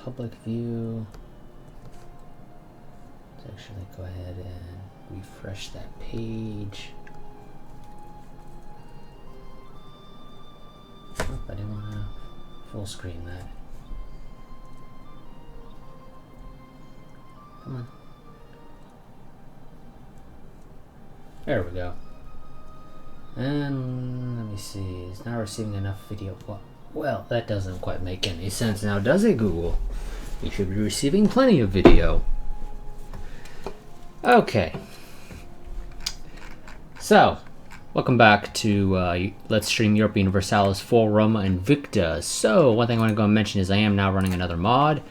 public view. Let's actually go ahead and refresh that page. Oh, I didn't want to full screen that. Come on. There we go. And let me see, it's not receiving enough video. Well, that doesn't quite make any sense now, does it, Google? You should be receiving plenty of video. Okay. So, welcome back to Let's Stream Europa Universalis for Roma and Invicta. So, one thing I want to go and mention is I am now running another mod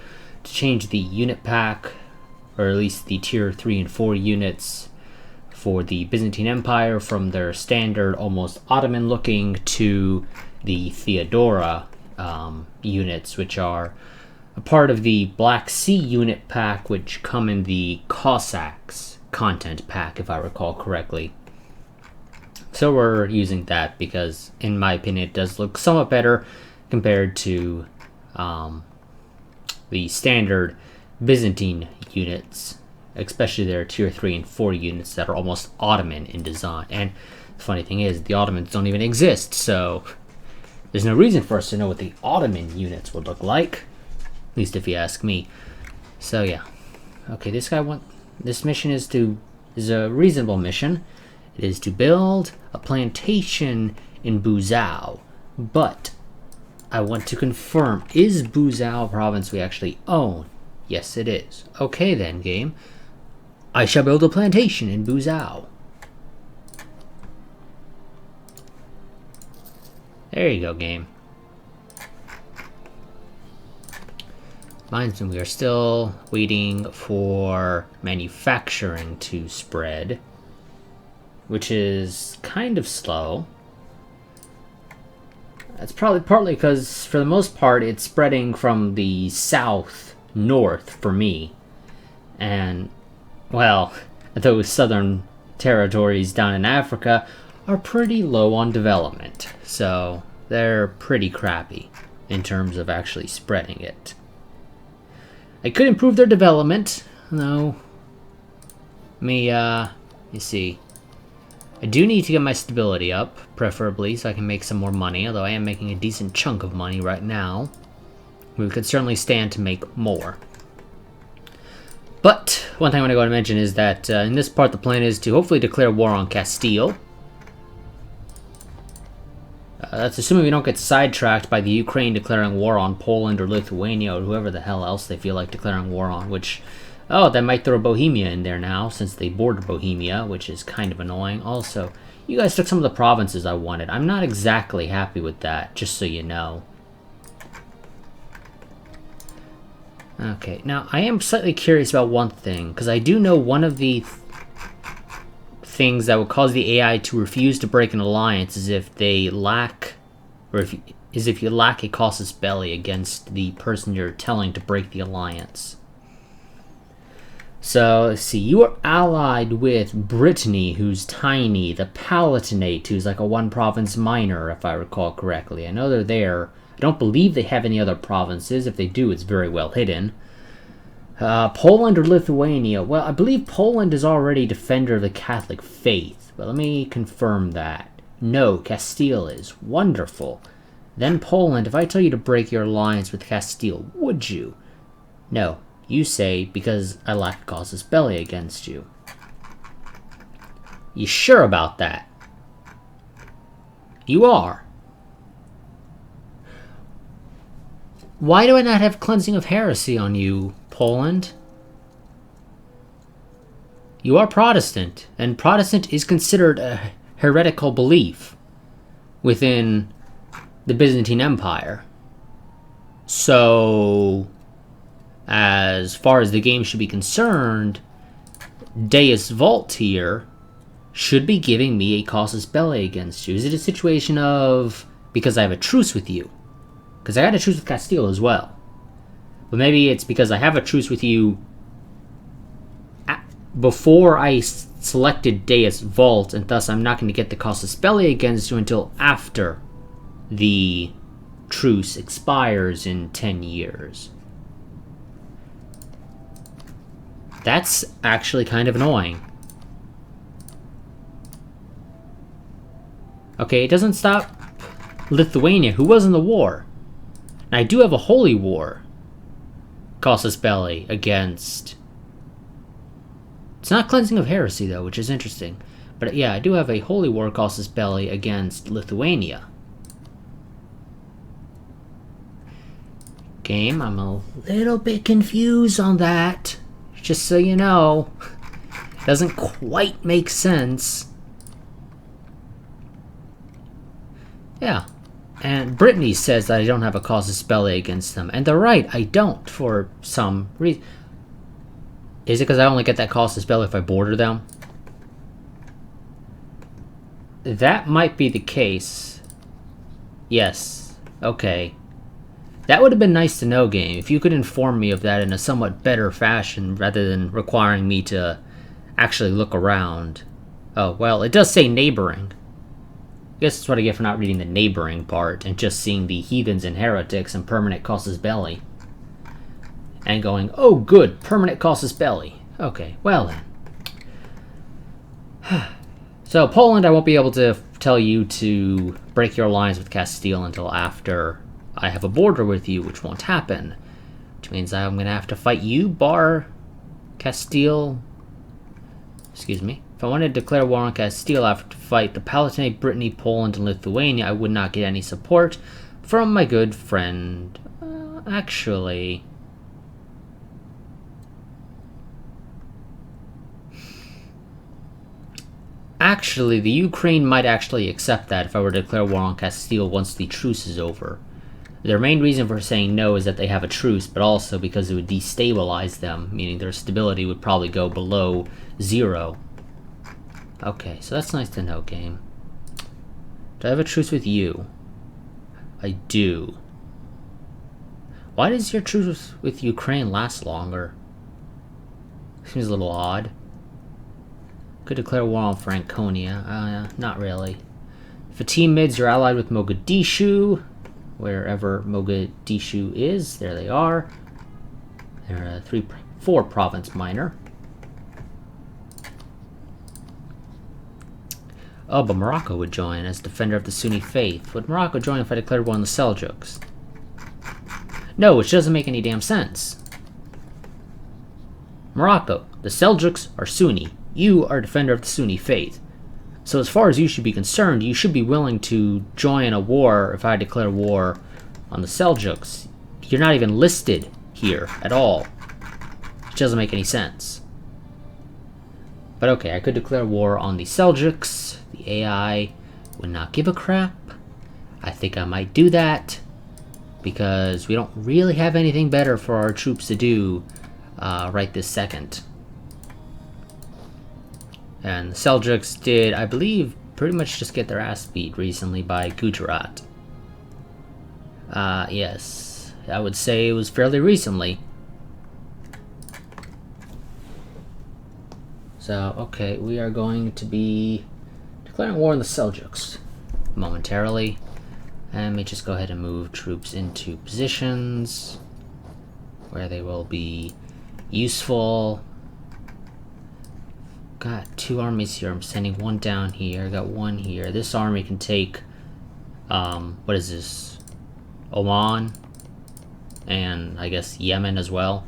to change the unit pack, or at least the tier 3 and 4 units for the Byzantine Empire from their standard, almost Ottoman looking, to the Theodora units, which are a part of the Black Sea unit pack, which come in the Cossacks content pack, if I recall correctly. So we're using that because, in my opinion, it does look somewhat better compared to the standard Byzantine units, especially their tier 3 and 4 units that are almost Ottoman in design. And the funny thing is, the Ottomans don't even exist, so there's no reason for us to know what the Ottoman units would look like, at least if you ask me. So yeah, okay, this mission is a reasonable mission. It is to build a plantation in Buzao, but I want to confirm, is Buzao a province we actually own? Yes, it is. Okay then, game. I shall build a plantation in Buzao. There you go, game. Reminds me, we are still waiting for manufacturing to spread, which is kind of slow. That's probably partly because, for the most part, it's spreading from the south north for me. And, well, those southern territories down in Africa are pretty low on development. So they're pretty crappy in terms of actually spreading it. I could improve their development, though. You see. I do need to get my stability up, preferably, so I can make some more money, although I am making a decent chunk of money right now. We could certainly stand to make more. But one thing I want to go and mention is that in this part the plan is to hopefully declare war on Castile. That's assuming we don't get sidetracked by the Ukraine declaring war on Poland or Lithuania or whoever the hell else they feel like declaring war on, which, oh, they might throw Bohemia in there now since they border Bohemia, which is kind of annoying. Also, you guys took some of the provinces I wanted. I'm not exactly happy with that, just so you know. Okay, now I am slightly curious about one thing, because I do know one of the things that would cause the AI to refuse to break an alliance is if they lack, or if you lack a casus belli against the person you're telling to break the alliance. So, let's see, you are allied with Brittany, who's tiny, the Palatinate, who's like a one-province minor, if I recall correctly. I know they're there. I don't believe they have any other provinces. If they do, it's very well hidden. Poland or Lithuania? Well, I believe Poland is already a defender of the Catholic faith, but let me confirm that. No, Castile is. Wonderful. Then Poland, if I tell you to break your alliance with Castile, would you? No. You say, because I lack a casus belli against you. You sure about that? You are. Why do I not have cleansing of heresy on you, Poland? You are Protestant, and Protestant is considered a heretical belief within the Byzantine Empire. So, as far as the game should be concerned, Deus Vult here should be giving me a casus belli against you. Is it a situation of, because I have a truce with you? Because I had a truce with Castile as well. But maybe it's because I have a truce with you before I selected Deus Vult, and thus I'm not going to get the casus belli against you until after the truce expires in 10 years. That's actually kind of annoying. Okay, it doesn't stop Lithuania, who was in the war. Now, I do have a holy war. Casus Belli against... It's not cleansing of heresy, though, which is interesting. But yeah, I do have a holy war Casus Belli against Lithuania. Game, I'm a little bit confused on that. Just so you know. Doesn't quite make sense. Yeah. And Brittany says that I don't have a casus belli against them. And they're right, I don't, for some reason. Is it because I only get that casus belli if I border them? That might be the case. Yes. Okay. That would have been nice to know, game, if you could inform me of that in a somewhat better fashion, rather than requiring me to actually look around. Oh, well, it does say neighboring. I guess that's what I get for not reading the neighboring part and just seeing the heathens and heretics and permanent casus belli. And going, oh good, permanent casus belli. Okay, well then. So Poland, I won't be able to tell you to break your alliance with Castile until after I have a border with you, which won't happen. Which means I'm going to have to fight you, bar Castile. Excuse me. If I wanted to declare war on Castile, I have to fight the Palatinate, Brittany, Poland, and Lithuania. I would not get any support from my good friend. Actually... Actually, the Ukraine might actually accept that if I were to declare war on Castile once the truce is over. Their main reason for saying no is that they have a truce, but also because it would destabilize them, meaning their stability would probably go below 0. Okay, so that's nice to know, game. Do I have a truce with you? I do. Why does your truce with Ukraine last longer? Seems a little odd. Could declare war on Franconia. Not really. Fatim mids are allied with Mogadishu. Wherever Mogadishu is, there they are. They're a 4 province minor. Oh, but Morocco would join as defender of the Sunni faith. Would Morocco join if I declared war on the Seljuks? No, which doesn't make any damn sense. Morocco, the Seljuks are Sunni. You are a defender of the Sunni faith. So as far as you should be concerned, you should be willing to join a war if I declare war on the Seljuks. You're not even listed here at all. Which doesn't make any sense. But okay, I could declare war on the Seljuks. The AI would not give a crap. I think I might do that because we don't really have anything better for our troops to do right this second. And the Seljuks did, I believe, pretty much just get their ass beat recently by Gujarat. Yes, I would say it was fairly recently. So, okay, we are going to be declaring war on the Seljuks momentarily. And let me just go ahead and move troops into positions where they will be useful. Got 2 armies here. I'm sending 1 down here. Got 1 here. This army can take, what is this? Oman. And I guess Yemen as well.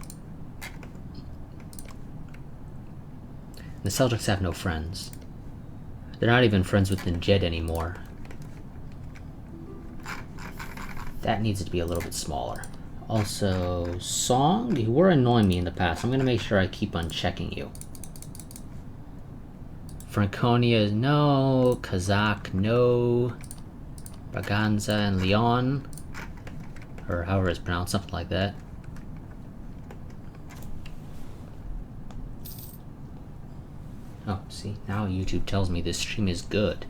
The Seljuks have no friends. They're not even friends with Najd anymore. That needs to be a little bit smaller. Also, Song, you were annoying me in the past. I'm going to make sure I keep on checking you. Franconia, no. Kazakh, no. Braganza and Leon. Or however it's pronounced, something like that. Oh, see, now YouTube tells me this stream is good.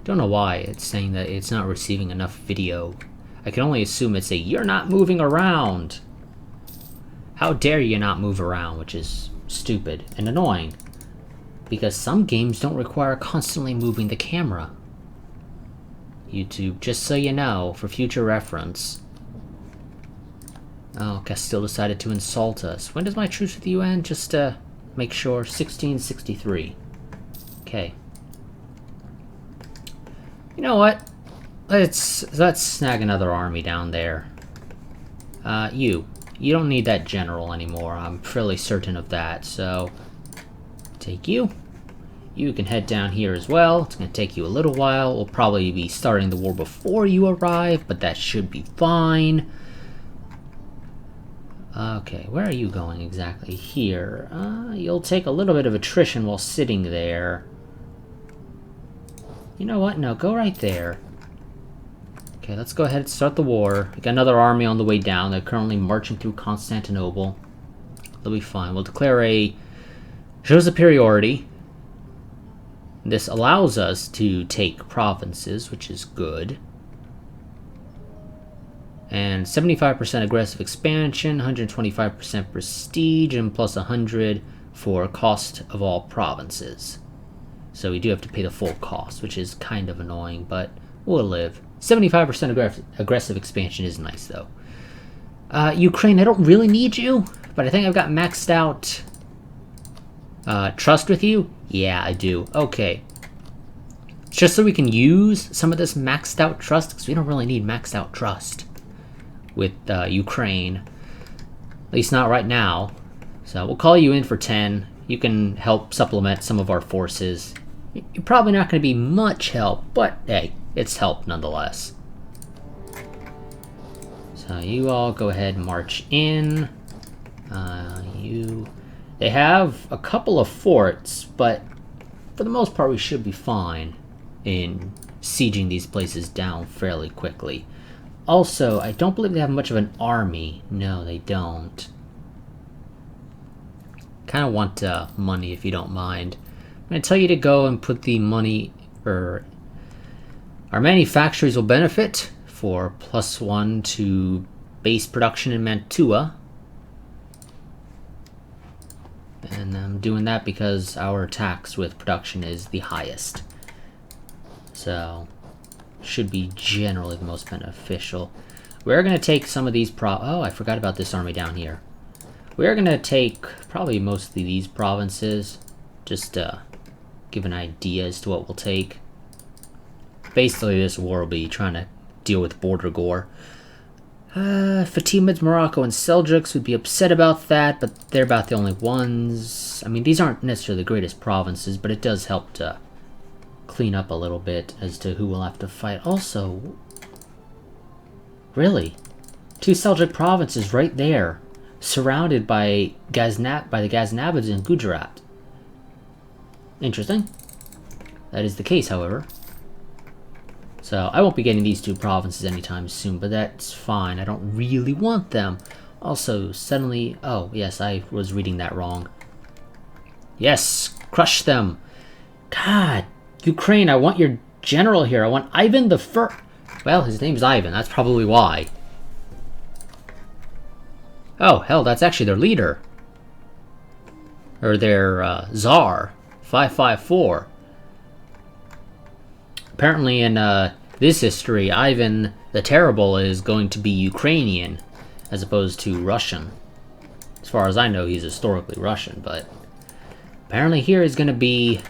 Don't know why it's saying that it's not receiving enough video. I can only assume it's a "you're not moving around." How dare you not move around, which is stupid and annoying. Because some games don't require constantly moving the camera. YouTube, just so you know, for future reference. Oh, Castile decided to insult us. When does my truce with the UN? Just to make sure. 1663. Okay. You know what? Let's snag another army down there. You don't need that general anymore. I'm fairly certain of that. So, take you. You can head down here as well. It's going to take you a little while. We'll probably be starting the war before you arrive, but that should be fine. Okay, where are you going exactly? Here. You'll take a little bit of attrition while sitting there. You know what? No, go right there. Okay, let's go ahead and start the war. We got another army on the way down. They're currently marching through Constantinople. They'll be fine. We'll declare a show superiority. This allows us to take provinces, which is good. And 75% aggressive expansion, 125% prestige, and plus 100 for cost of all provinces. So we do have to pay the full cost, which is kind of annoying, but we'll live. 75% aggressive expansion is nice, though. Ukraine, I don't really need you, but I think I've got maxed out trust with you. Yeah, I do. Okay. Just so we can use some of this maxed out trust, because we don't really need maxed out trust with Ukraine. At least not right now. So we'll call you in for 10. You can help supplement some of our forces. You're probably not going to be much help, but hey, it's help nonetheless. So you all go ahead and march in. They have a couple of forts, but for the most part we should be fine in sieging these places down fairly quickly. Also, I don't believe they have much of an army. No, they don't. Kind of want money, if you don't mind. I'm going to tell you to go and put the money, or our manufacturers will benefit for +1 to base production in Mantua. And I'm doing that because our tax with production is the highest. So should be generally the most beneficial. We're going to take some of these oh, I forgot about this army down here. We're going to take probably mostly these provinces, just to give an idea as to what we'll take. Basically, this war will be trying to deal with border gore. Fatimids, Morocco, and Seljuks would be upset about that, but they're about the only ones. I mean, these aren't necessarily the greatest provinces, but it does help to clean up a little bit as to who will have to fight. Also, really, 2 Seljuk provinces right there, surrounded by the Ghaznavids and Gujarat. Interesting. That is the case, however. So I won't be getting these 2 provinces anytime soon, but that's fine. I don't really want them. Also, suddenly... Oh, yes, I was reading that wrong. Yes, crush them. God, Ukraine, I want your general here. I want Ivan the First. Well, his name's Ivan. That's probably why. Oh, hell, that's actually their leader. Or their Tsar. 554. Apparently in this history, Ivan the Terrible is going to be Ukrainian as opposed to Russian. As far as I know, he's historically Russian, but apparently here he's going to be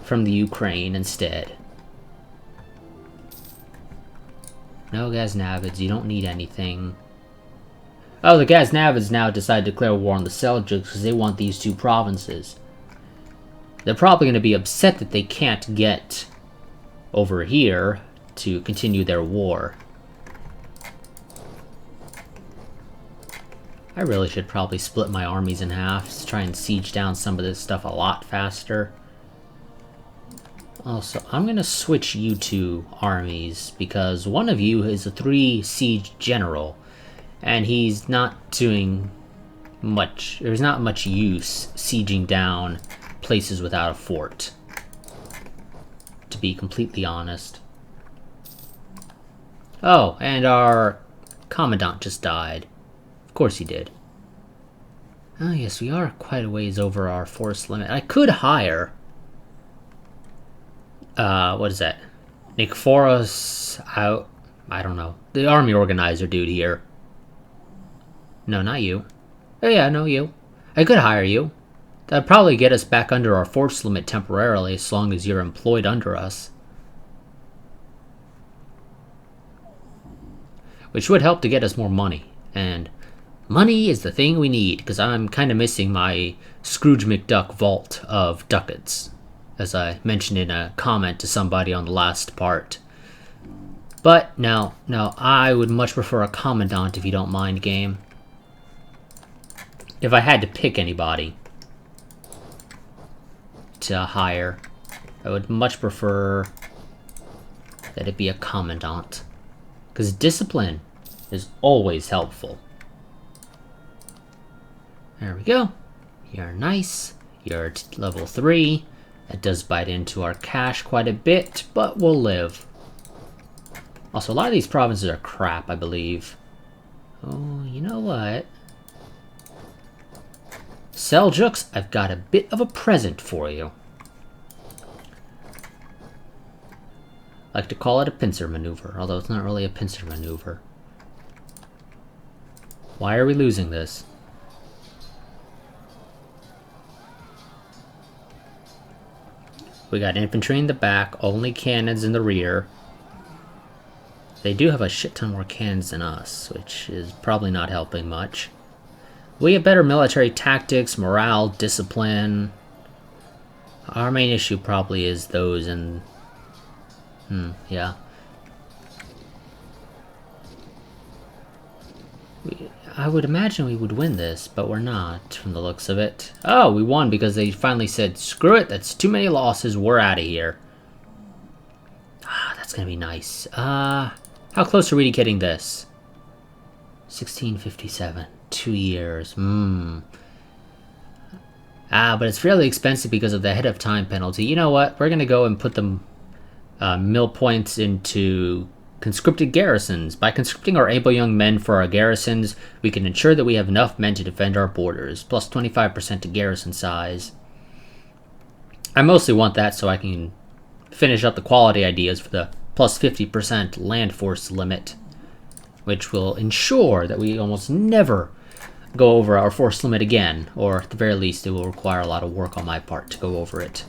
from the Ukraine instead. No Ghaznavids, you don't need anything. Oh, the Ghaznavids now decide to declare war on the Seljuks because they want these 2 provinces. They're probably going to be upset that they can't get over here to continue their war. I really should probably split my armies in half to try and siege down some of this stuff a lot faster. Also, I'm going to switch you 2 armies because one of you is a 3 siege general and he's not doing much. There's not much use sieging down places without a fort, to be completely honest. Oh, and our commandant just died. Of course he did. Oh yes, we are quite a ways over our force limit. I could hire... what is that? Nikiforos out... I don't know. The army organizer dude here. No, not you. Oh yeah, no, you. I could hire you. That'd probably get us back under our force limit temporarily, as long as you're employed under us. Which would help to get us more money. And money is the thing we need, because I'm kind of missing my Scrooge McDuck vault of ducats, as I mentioned in a comment to somebody on the last part. But no, I would much prefer a commandant if you don't mind, game. If I had to pick anybody to hire, I would much prefer that it be a commandant. Because discipline is always helpful. There we go. You're nice. You're level 3. That does bite into our cash quite a bit, but we'll live. Also, a lot of these provinces are crap, I believe. Oh, you know what? Seljuks, I've got a bit of a present for you. I like to call it a pincer maneuver, although it's not really a pincer maneuver. Why are we losing this? We got infantry in the back, only cannons in the rear. They do have a shit ton more cannons than us, which is probably not helping much. We have better military tactics, morale, discipline. Our main issue probably is those and... yeah. I would imagine we would win this, but we're not, from the looks of it. Oh, we won because they finally said, screw it, that's too many losses, we're out of here. Ah, that's gonna be nice. How close are we to getting this? 1657. 2 years. But it's fairly expensive because of the ahead of time penalty. You know what? We're gonna go and put the mill points into conscripted garrisons. By conscripting our able young men for our garrisons, we can ensure that we have enough men to defend our borders, plus 25% to garrison size. I mostly want that so I can finish up the quality ideas for the plus 50% land force limit, which will ensure that we almost never go over our force limit again, or at the very least it will require a lot of work on my part to go over it.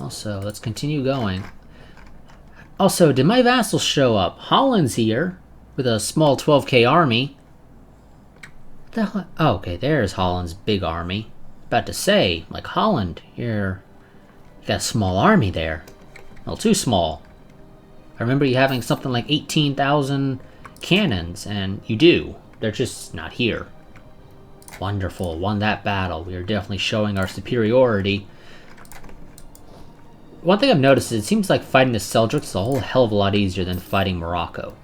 Also, let's continue going. Also, did my vassals show up? Holland's here with a small 12k army. What the hell? Oh, okay, there's Holland's big army. About to say, like, Holland, you got a small army there. A little too small. I remember you having something like 18,000 cannons, and you do. They're just not here. Wonderful, won that battle. We are definitely showing our superiority. One thing I've noticed is it seems like fighting the Seljuks is a whole hell of a lot easier than fighting Morocco.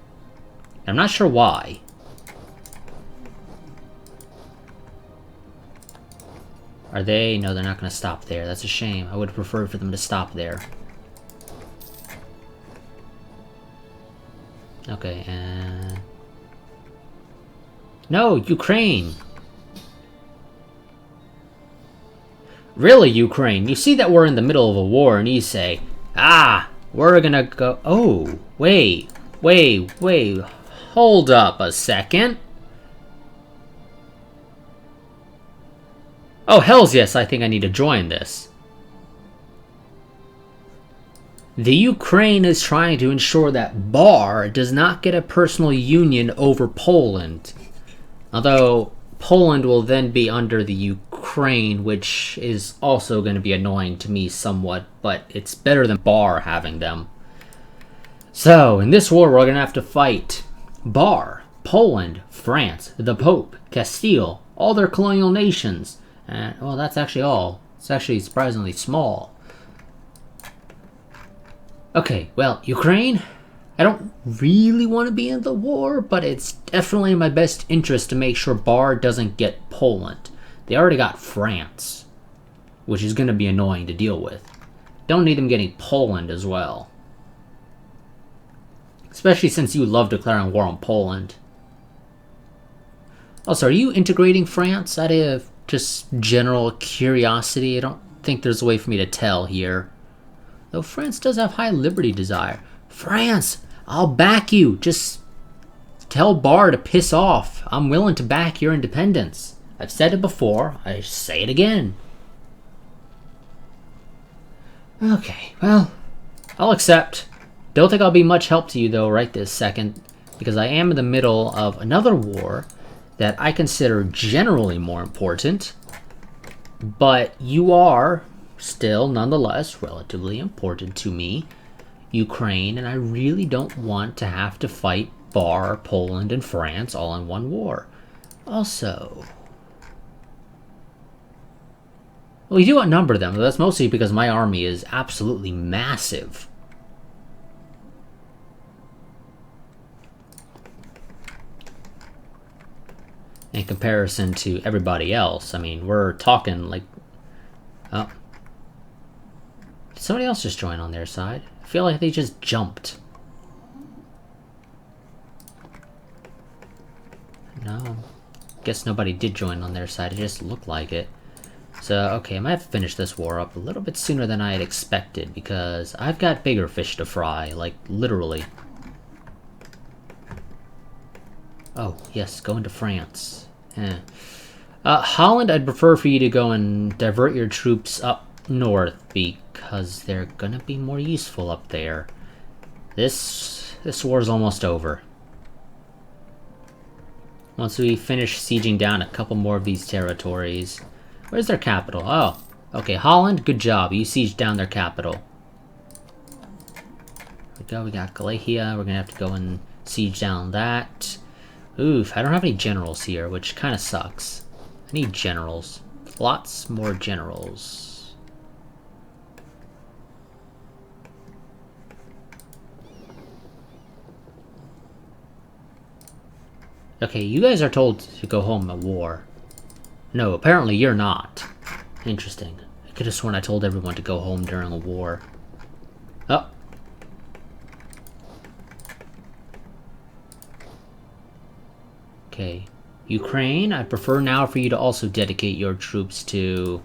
I'm not sure why. Are they? No, they're not going to stop there. That's a shame. I would have preferred for them to stop there. Okay, and... No, Ukraine! Really, Ukraine? You see that we're in the middle of a war and you say, ah, we're gonna go... Oh, wait. Hold up a second. Oh, hells yes, I think I need to join this. The Ukraine is trying to ensure that Bar does not get a personal union over Poland. Although, Poland will then be under the Ukraine, which is also going to be annoying to me somewhat, but it's better than Bar having them. So, in this war, we're going to have to fight Bar, Poland, France, the Pope, Castile, all their colonial nations. And, well, that's actually all. It's actually surprisingly small. Okay, well, Ukraine, I don't really want to be in the war, but it's definitely in my best interest to make sure Bar doesn't get Poland. They already got France, which is going to be annoying to deal with. Don't need them getting Poland as well. Especially since you love declaring war on Poland. Also, are you integrating France out of just general curiosity? I don't think there's a way for me to tell here. Though France does have high liberty desire. France, I'll back you. Just tell Bar to piss off. I'm willing to back your independence. I've said it before. I say it again. Okay, well, I'll accept. Don't think I'll be much help to you, though, right this second, because I am in the middle of another war that I consider generally more important, but you are still, nonetheless, relatively important to me, Ukraine, and I really don't want to have to fight Bar, Poland, and France all in one war. Also, well, we do outnumber them, but that's mostly because my army is absolutely massive. In comparison to everybody else. I mean, we're talking like... Oh. Did somebody else just join on their side? I feel like they just jumped. No. Guess nobody did join on their side. It just looked like it. So, okay, I might have to finish this war up a little bit sooner than I had expected, because I've got bigger fish to fry, like, literally. Oh, yes, go into France. Holland, I'd prefer for you to go and divert your troops up north, because they're gonna be more useful up there. This war's almost over. Once we finish sieging down a couple more of these territories... Where's their capital? Oh, okay, Holland, good job. You sieged down their capital. There we go, we got Galachia. We're gonna have to go and siege down that. Oof, I don't have any generals here, which kind of sucks. I need generals. Lots more generals. Okay, you guys are told to go home at war. No, apparently you're not. Interesting. I could have sworn I told everyone to go home during a war. Oh. Okay. Ukraine, I prefer now for you to also dedicate your troops to...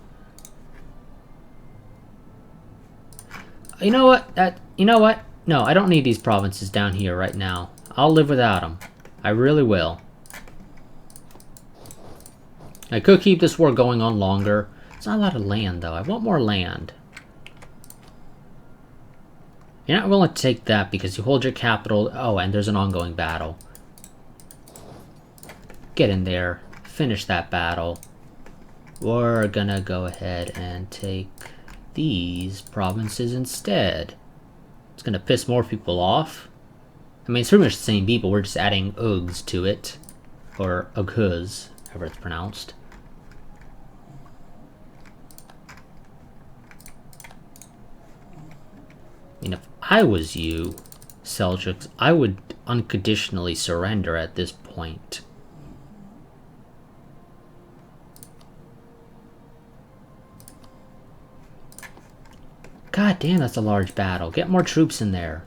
You know what? You know what? No, I don't need these provinces down here right now. I'll live without them. I really will. I could keep this war going on longer. It's not a lot of land, though. I want more land. You're not willing to take that because you hold your capital. Oh, and there's an ongoing battle. Get in there. Finish that battle. We're gonna go ahead and take these provinces instead. It's gonna piss more people off. I mean, it's pretty much the same people. We're just adding ugs to it. Or ughuz, however it's pronounced. I mean, if I was you, Seljuks, I would unconditionally surrender at this point. God damn, that's a large battle. Get more troops in there.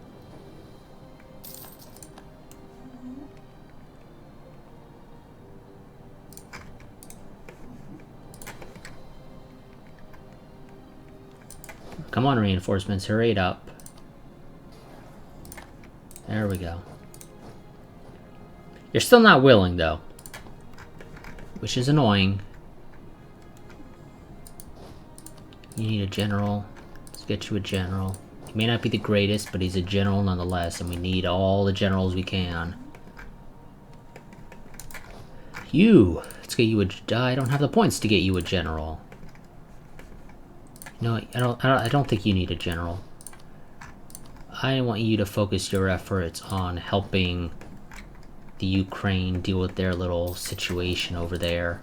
Come on, reinforcements, hurry it up. There we go. You're still not willing, though. Which is annoying. You need a general. Let's get you a general. He may not be the greatest, but he's a general nonetheless, and we need all the generals we can. You! Let's get you a... I don't have the points to get you a general. No, I don't think you need a general. I want you to focus your efforts on helping the Ukraine deal with their little situation over there.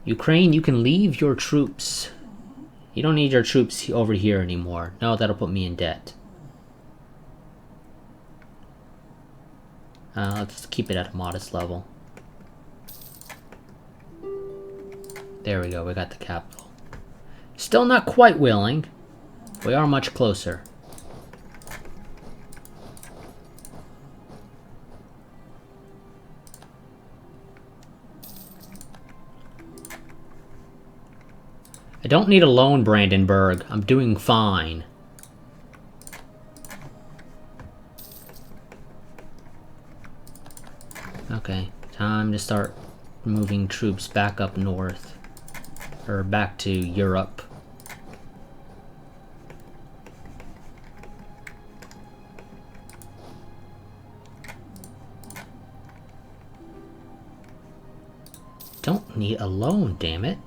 Ukraine, you can leave your troops. You don't need your troops over here anymore. No, that'll put me in debt. Let's keep it at a modest level. There we go, we got the capital. Still not quite willing. We are much closer. I don't need a loan, Brandenburg. I'm doing fine. Okay, time to start moving troops back up north. Or back to Europe. Don't need a loan, damn it.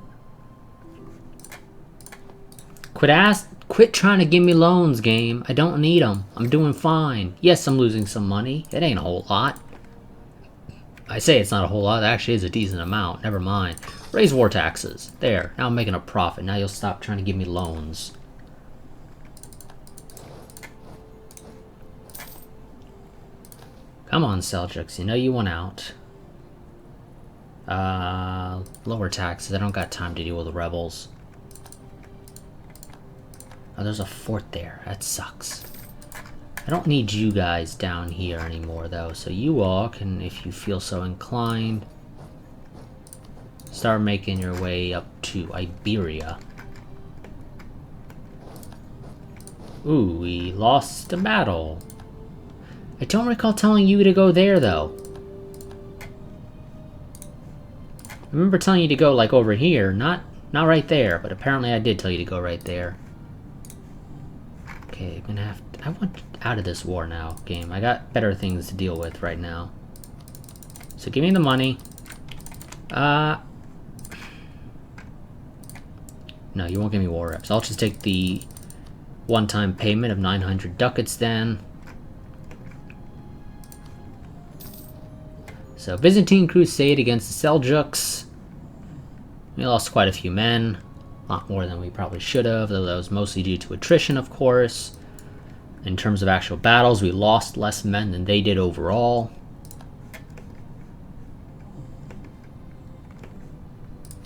Quit trying to give me loans, game. I don't need them. I'm doing fine. Yes, I'm losing some money. It ain't a whole lot. I say it's not a whole lot. It actually is a decent amount. Never mind. Raise war taxes. There. Now I'm making a profit. Now you'll stop trying to give me loans. Come on, Seljuks. You know you want out. Lower taxes. I don't got time to deal with the rebels. Oh, there's a fort there. That sucks. I don't need you guys down here anymore, though. So you all can, if you feel so inclined, start making your way up to Iberia. Ooh, we lost a battle. I don't recall telling you to go there, though. I remember telling you to go, like, over here. Not right there, but apparently I did tell you to go right there. Okay, I'm gonna have to, I want out of this war now, game. I got better things to deal with right now. So give me the money. No, you won't give me war reps. I'll just take the one-time payment of 900 ducats then. So, Byzantine crusade against the Seljuks. We lost quite a few men. A lot more than we probably should have, though that was mostly due to attrition, of course. In terms of actual battles, we lost less men than they did overall.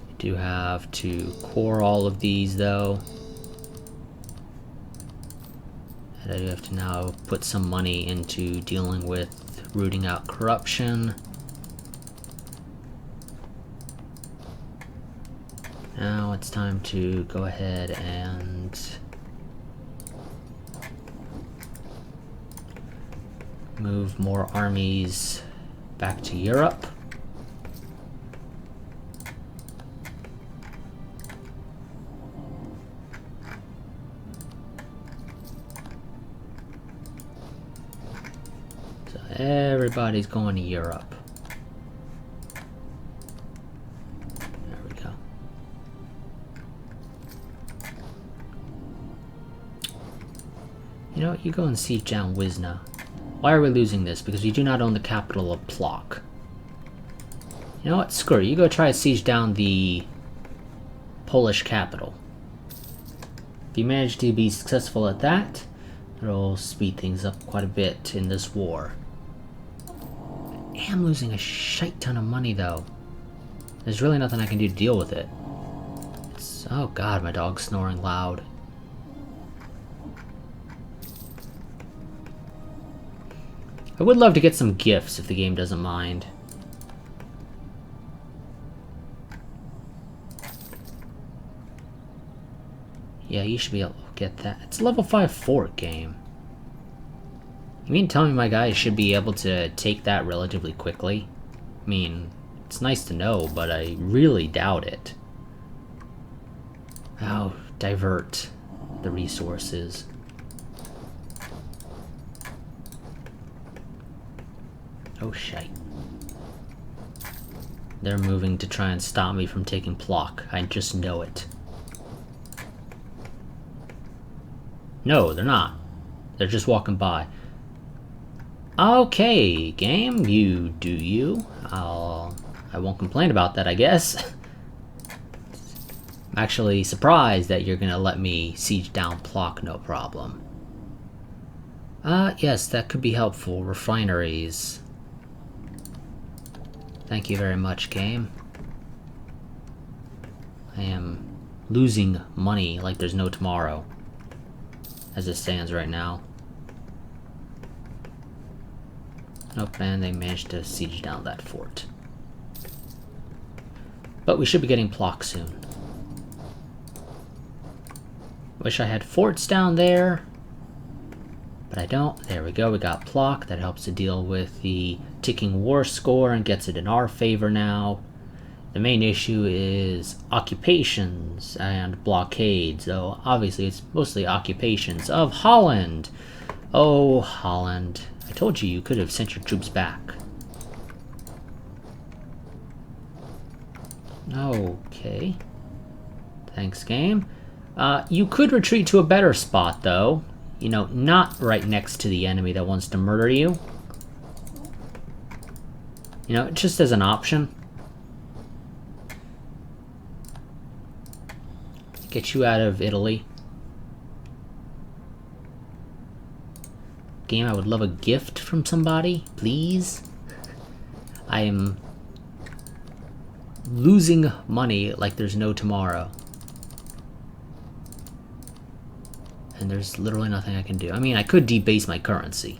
We do have to core all of these, though. And I do have to now put some money into dealing with rooting out corruption. Now it's time to go ahead and move more armies back to Europe. So everybody's going to Europe. You know what, you go and siege down Wisna. Why are we losing this? Because we do not own the capital of Plock. You know what, screw it. You go try to siege down the Polish capital. If you manage to be successful at that, it'll speed things up quite a bit in this war. I am losing a shite ton of money though. There's really nothing I can do to deal with it. Oh god, my dog's snoring loud. I would love to get some gifts if the game doesn't mind. Yeah, you should be able to get that. It's a level 5 fort game. You mean tell me my guys should be able to take that relatively quickly? I mean, it's nice to know, but I really doubt it. Oh, divert the resources. Oh, shite. They're moving to try and stop me from taking Plock. I just know it. No, they're not. They're just walking by. Okay, game, you do you. I won't complain about that, I guess. I'm actually surprised that you're gonna let me siege down Plock, no problem. Yes, that could be helpful. Refineries. Thank you very much, game. I am losing money like there's no tomorrow, as it stands right now. Nope, and they managed to siege down that fort. But we should be getting Plock soon. Wish I had forts down there. But I don't. There we go. We got Plock. That helps to deal with the ticking war score and gets it in our favor now. The main issue is occupations and blockades, though obviously it's mostly occupations of Holland. Oh, Holland. I told you could have sent your troops back. Okay. Thanks, game. You could retreat to a better spot, though. You know, not right next to the enemy that wants to murder you. You know, just as an option. Get you out of Italy. Game, I would love a gift from somebody, please. I am losing money like there's no tomorrow. And there's literally nothing I can do. I mean, I could debase my currency.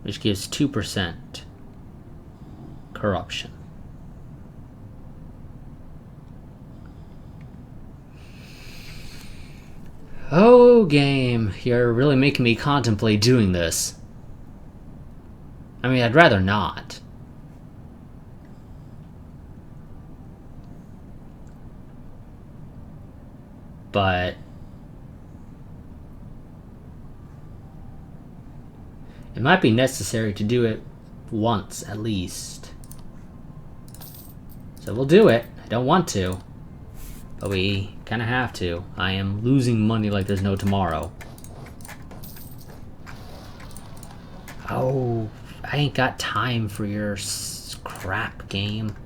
Which gives 2% corruption. Oh, game, you're really making me contemplate doing this. I mean, I'd rather not. But it might be necessary to do it once, at least. So we'll do it. I don't want to. But we kind of have to. I am losing money like there's no tomorrow. Oh, I ain't got time for your crap, game.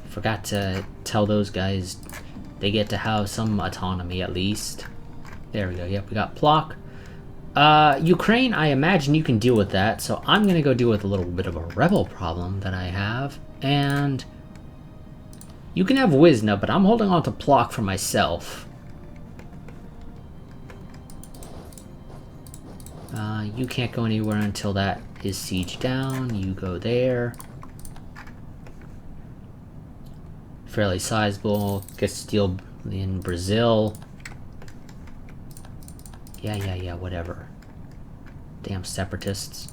Forgot to tell those guys they get to have some autonomy at least. There we go. Yep, we got Plock. Ukraine, I imagine you can deal with that, so I'm gonna go deal with a little bit of a rebel problem that I have. And you can have Wisna, but I'm holding on to Plock for myself. You can't go anywhere until that is sieged down. You go there. Fairly sizable. Castile in Brazil. Yeah, whatever. Damn separatists.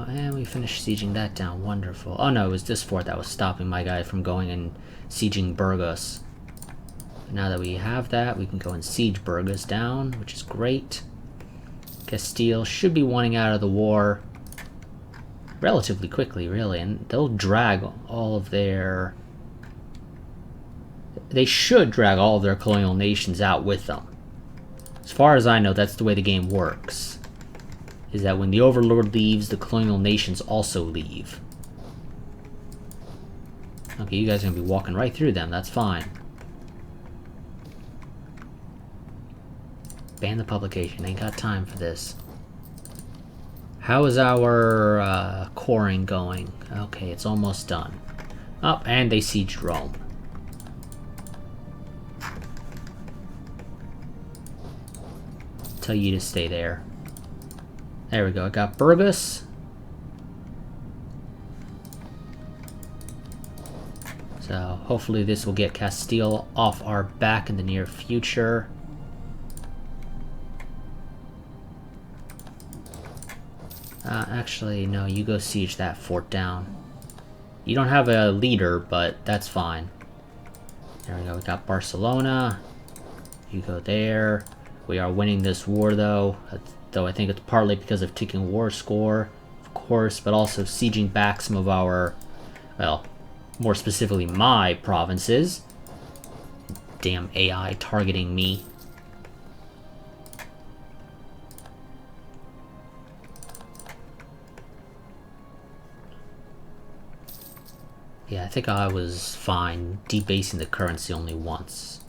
And we finished sieging that down. Wonderful. Oh no, it was this fort that was stopping my guy from going and sieging Burgos. Now that we have that, we can go and siege Burgos down, which is great. Castile should be wanting out of the war relatively quickly, really, and they'll drag all of their... They should drag all of their colonial nations out with them. As far as I know, that's the way the game works. Is that when the Overlord leaves, the colonial nations also leave. Okay, you guys are going to be walking right through them, that's fine. Ban the publication, ain't got time for this. How is our coring going? Okay, it's almost done. Oh, and they sieged Rome. Tell you to stay there. There we go, I got Burgos. So hopefully this will get Castile off our back in the near future. Actually, no, you go siege that fort down. You don't have a leader, but that's fine. There we go, we got Barcelona. You go there. We are winning this war, though. Though I think it's partly because of ticking war score, of course, but also sieging back some of our, well, more specifically my provinces. Damn AI targeting me. Yeah, I think I was fine debasing the currency only once.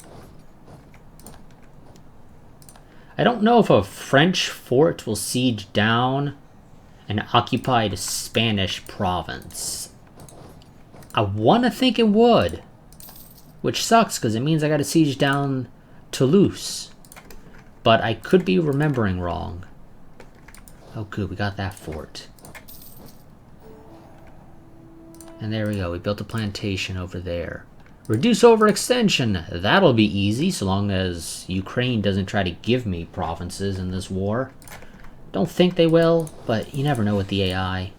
I don't know if a French fort will siege down an occupied Spanish province. I want to think it would, which sucks because it means I got to siege down Toulouse. but I could be remembering wrong. Oh, good, we got that fort. And there we go, we built a plantation over there. Reduce overextension! That'll be easy, so long as Ukraine doesn't try to give me provinces in this war. Don't think they will, but you never know with the AI.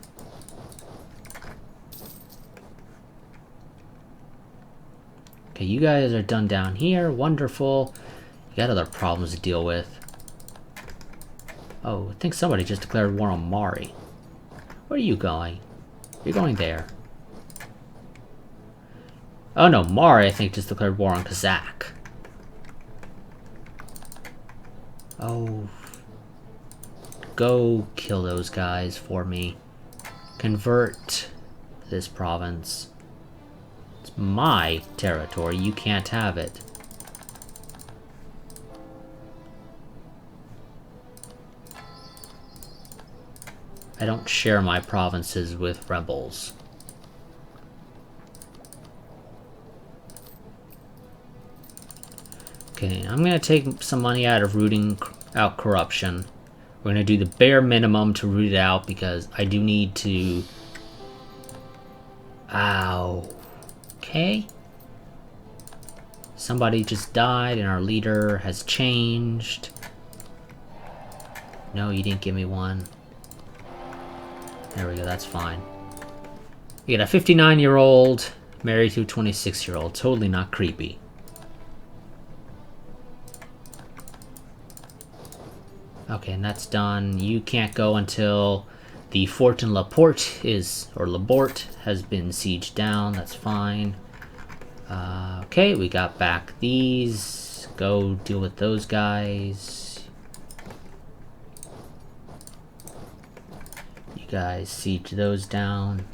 Okay, you guys are done down here. Wonderful. You got other problems to deal with. Oh, I think somebody just declared war on Mari. Where are you going? You're going there. Oh no, Mari I think just declared war on Kazakh. Oh. Go kill those guys for me. Convert this province. It's my territory, you can't have it. I don't share my provinces with rebels. Okay, I'm gonna take some money out of rooting out corruption. We're gonna do the bare minimum to root it out because I do need to... Ow. Okay. Somebody just died and our leader has changed. No, you didn't give me one. There we go, that's fine. You got a 59-year-old married to a 26-year-old. Totally not creepy. Okay, and that's done. You can't go until the fort in Laporte is, or Labort, has been sieged down. That's fine. Okay, we got back these. Go deal with those guys. You guys siege those down.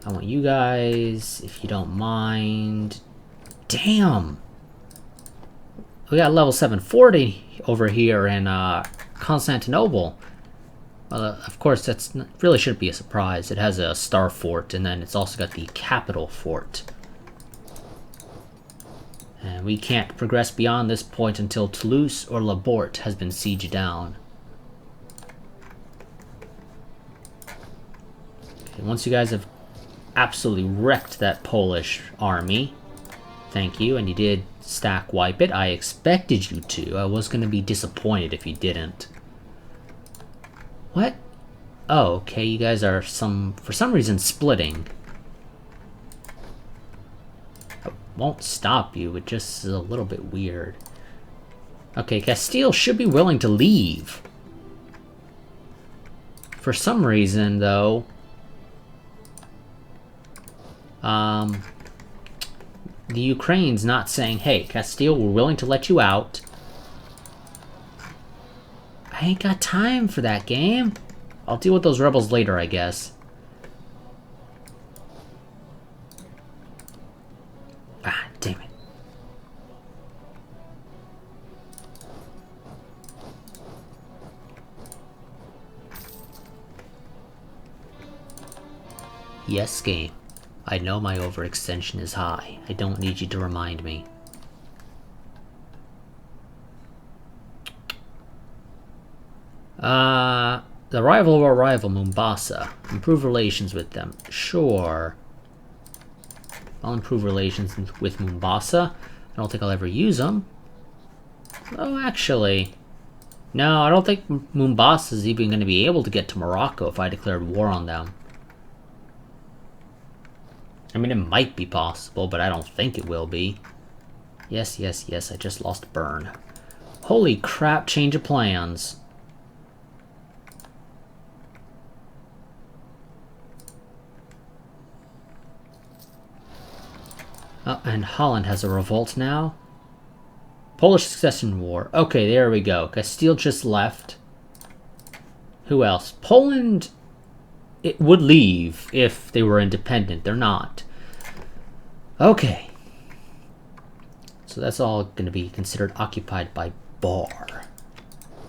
I want you guys, if you don't mind. Damn! We got level 740 over here in Constantinople. Well, of course, that's really shouldn't be a surprise. It has a star fort, and then it's also got the capital fort. And we can't progress beyond this point until Toulouse or Labort has been sieged down. Okay, once you guys have absolutely wrecked that Polish army, thank you, and you did stack wipe it. I expected you to. I was going to be disappointed if you didn't. What? Oh, okay, you guys are for some reason splitting. I won't stop you, it just is a little bit weird. Okay, Castile should be willing to leave. For some reason, though, the Ukraine's not saying, hey, Castile, we're willing to let you out. I ain't got time for that game. I'll deal with those rebels later, I guess. Ah, damn it. Yes, game. I know my overextension is high. I don't need you to remind me. The rival of our rival, Mombasa. Improve relations with them. Sure. I'll improve relations with Mombasa. I don't think I'll ever use them. Oh, actually. No, I don't think Mombasa's even going to be able to get to Morocco if I declared war on them. I mean, it might be possible, but I don't think it will be. Yes, yes, yes, I just lost Bern. Holy crap, change of plans. Oh, and Holland has a revolt now. Polish Succession War. Okay, there we go. Castile just left. Who else? Poland... it would leave if they were independent. They're not. Okay. So that's all going to be considered occupied by Bar.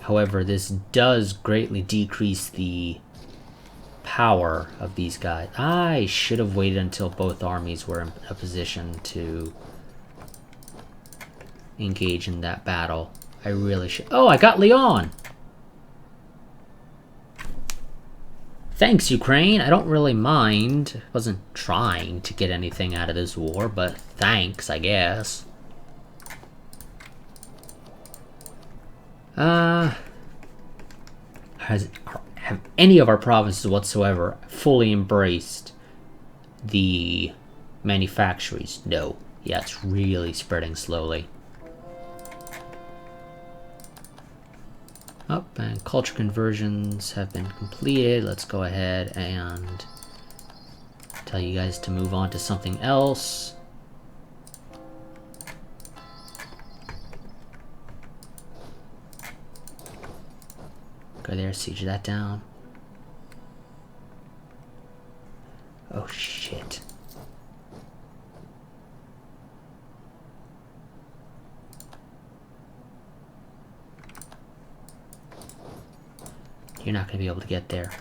However, this does greatly decrease the power of these guys. I should have waited until both armies were in a position to engage in that battle. I really should. Oh, I got Lyon! Thanks, Ukraine. I don't really mind. Wasn't trying to get anything out of this war, but thanks, I guess. Have any of our provinces whatsoever fully embraced the manufactories? No. Yeah, it's really spreading slowly. Oh, and culture conversions have been completed. Let's go ahead and tell you guys to move on to something else. Go there, siege that down. Oh shit. You're not going to be able to get there.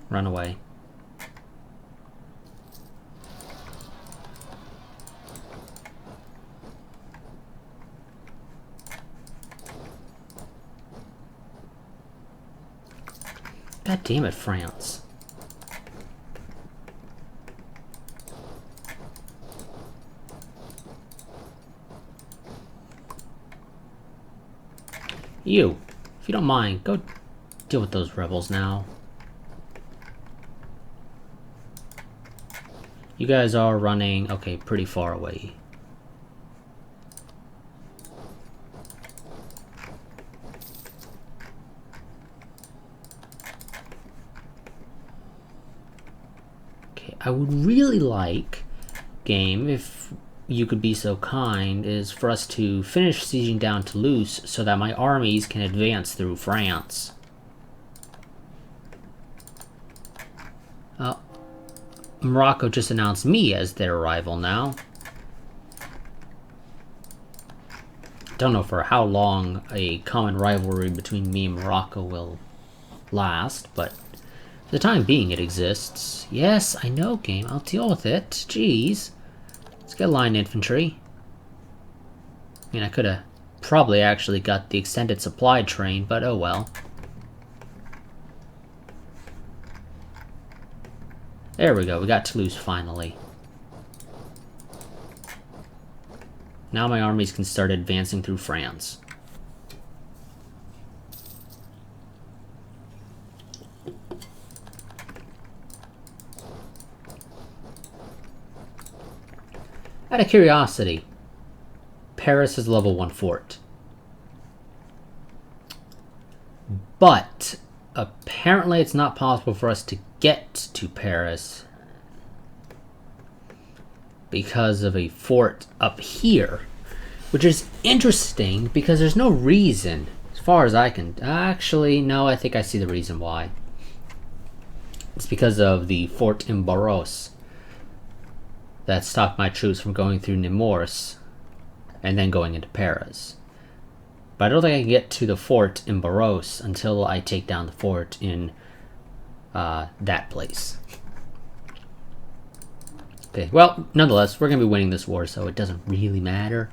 Run away. God damn it, France. You, if you don't mind, go deal with those rebels now. You guys are running, okay, pretty far away. Okay, I would really like, game, if you could be so kind, is for us to finish sieging down Toulouse so that my armies can advance through France. Morocco just announced me as their rival now. Don't know for how long a common rivalry between me and Morocco will last, but for the time being it exists. Yes, I know, game. I'll deal with it. Jeez. Let's get line infantry. I mean, I could have probably actually got the extended supply train, but oh well. There we go, we got Toulouse finally. Now my armies can start advancing through France. Out of curiosity, Paris is level 1 fort. But apparently it's not possible for us to get to Paris because of a fort up here, which is interesting because there's no reason, as far as I can... Actually, no, I think I see the reason why. It's because of the fort in Barros that stopped my troops from going through Nemours and then going into Paris. But I don't think I can get to the fort in Barros until I take down the fort in that place. Okay, well, nonetheless, we're going to be winning this war, so it doesn't really matter.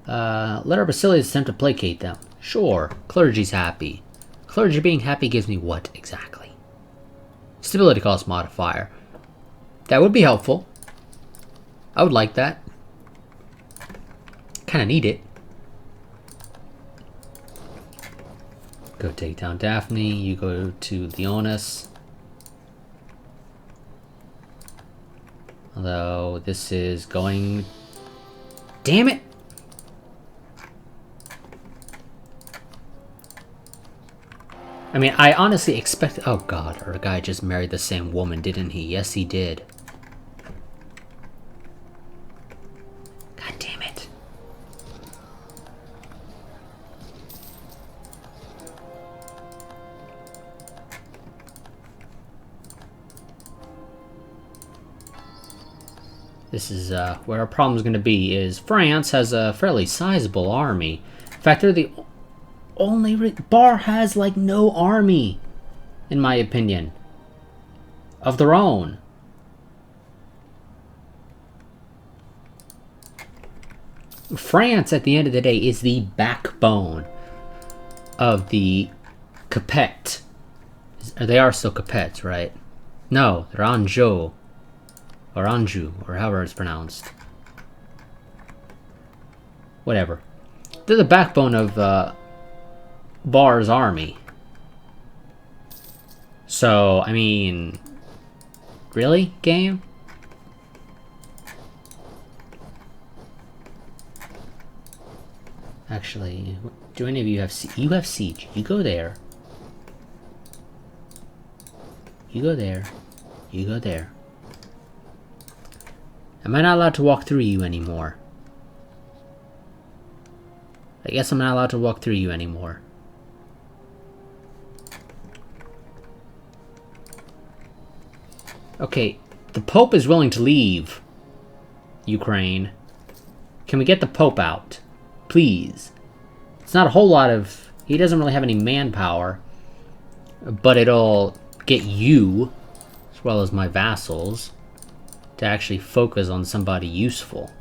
Let our Basilians attempt to placate them. Sure, clergy's happy. Clergy being happy gives me what exactly? Stability cost modifier. That would be helpful. I would like that. Kind of need it. Go take down Daphne, you go to Leonis. Although, this is going... Damn it! I mean, I honestly expect... Oh god, our guy just married the same woman, didn't he? Yes, he did. God damn it. This is where our problem is going to be, is France has a fairly sizable army. In fact, they're the only... Bar has, like, no army, in my opinion, of their own. France, at the end of the day, is the backbone of the Capet. They are still Capets, right? No, they're Anjou. Or Anjou, or however it's pronounced. Whatever. They're the backbone of Bar's army. So, I mean... Really, game? Actually, do any of you have... You have siege. You go there. You go there. You go there. Am I not allowed to walk through you anymore? I guess I'm not allowed to walk through you anymore. Okay, the Pope is willing to leave Ukraine. Can we get the Pope out? Please. It's not a whole lot of... He doesn't really have any manpower. But it'll get you, as well as my vassals, to actually focus on somebody useful.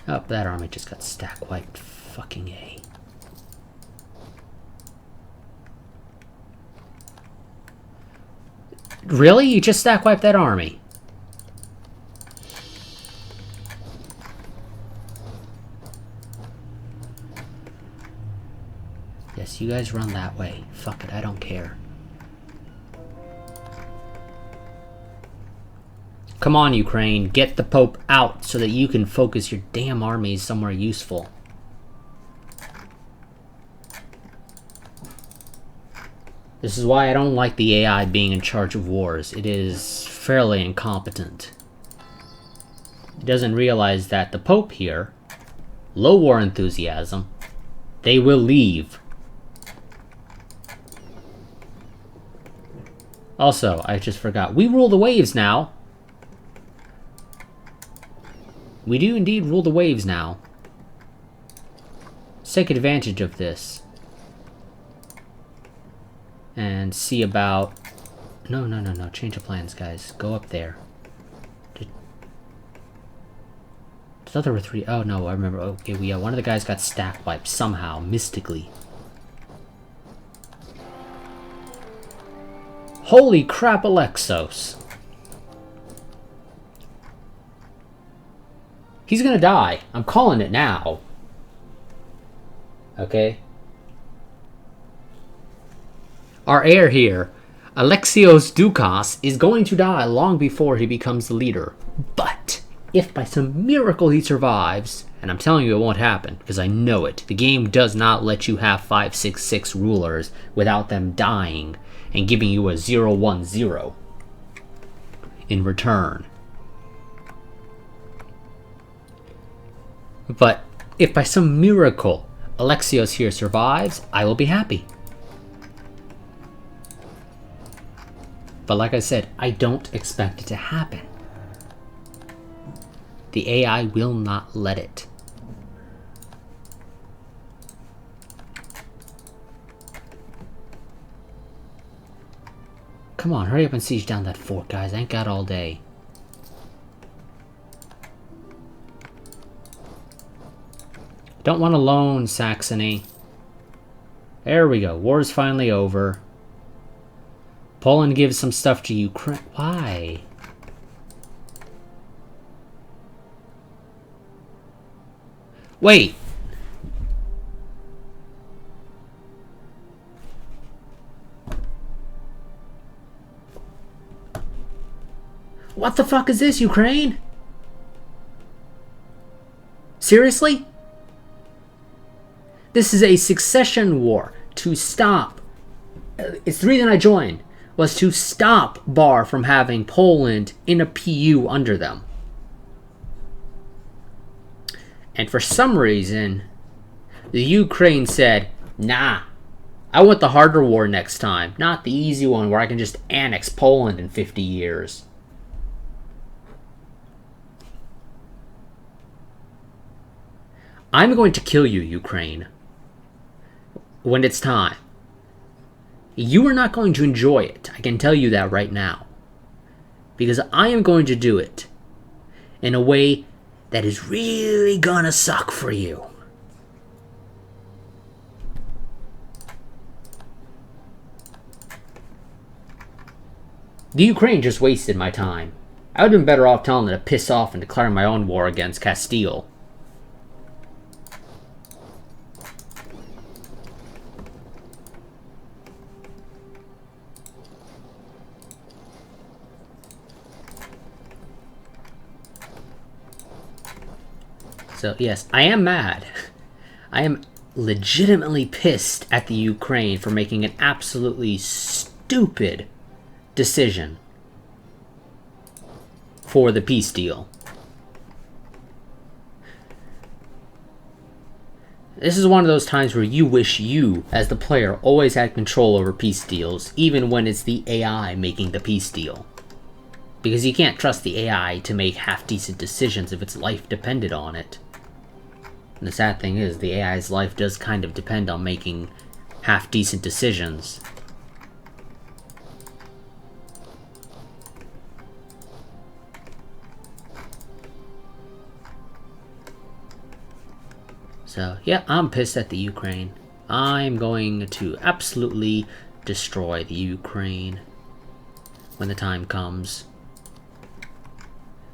Oh, that army just got stack wiped. Fucking A. Really? You just stack wiped that army? Yes, you guys run that way. Fuck it, I don't care. Come on, Ukraine, get the Pope out so that you can focus your damn armies somewhere useful. This is why I don't like the AI being in charge of wars. It is fairly incompetent. It doesn't realize that the Pope here, low war enthusiasm, they will leave. Also, I just forgot, we rule the waves now. We do indeed rule the waves now. Let's take advantage of this. And see about... No. Change of plans, guys. Go up there. I thought there were 3... Oh, no, I remember. Okay, one of the guys got stack wiped somehow, mystically. Holy crap, Alexos. He's gonna die. I'm calling it now. Okay? Our heir here, Alexios Doukas, is going to die long before he becomes the leader. But, if by some miracle he survives, and I'm telling you it won't happen, because I know it, the game does not let you have 566 rulers without them dying and giving you a 010 in return. But if by some miracle Alexios here survives, I will be happy. But like I said, I don't expect it to happen. The AI will not let it. Come on, hurry up and siege down that fort, guys. I ain't got all day. Don't want to loan Saxony. There we go. War's finally over. Poland gives some stuff to Ukraine. Why? Wait. What the fuck is this, Ukraine? Seriously? This is a succession war to stop. It's the reason I joined, was to stop Bar from having Poland in a PU under them. And for some reason, the Ukraine said, nah, I want the harder war next time, not the easy one where I can just annex Poland in 50 years. I'm going to kill you, Ukraine, when it's time. You are not going to enjoy it. I can tell you that right now. Because I am going to do it in a way that is really gonna suck for you. The Ukraine just wasted my time. I would have been better off telling them to piss off and declaring my own war against Castile. So, yes, I am mad. I am legitimately pissed at the Ukraine for making an absolutely stupid decision for the peace deal. This is one of those times where you wish you, as the player, always had control over peace deals, even when it's the AI making the peace deal. Because you can't trust the AI to make half-decent decisions if its life depended on it. And the sad thing is, the AI's life does kind of depend on making half-decent decisions. So, yeah, I'm pissed at the Ukraine. I'm going to absolutely destroy the Ukraine when the time comes.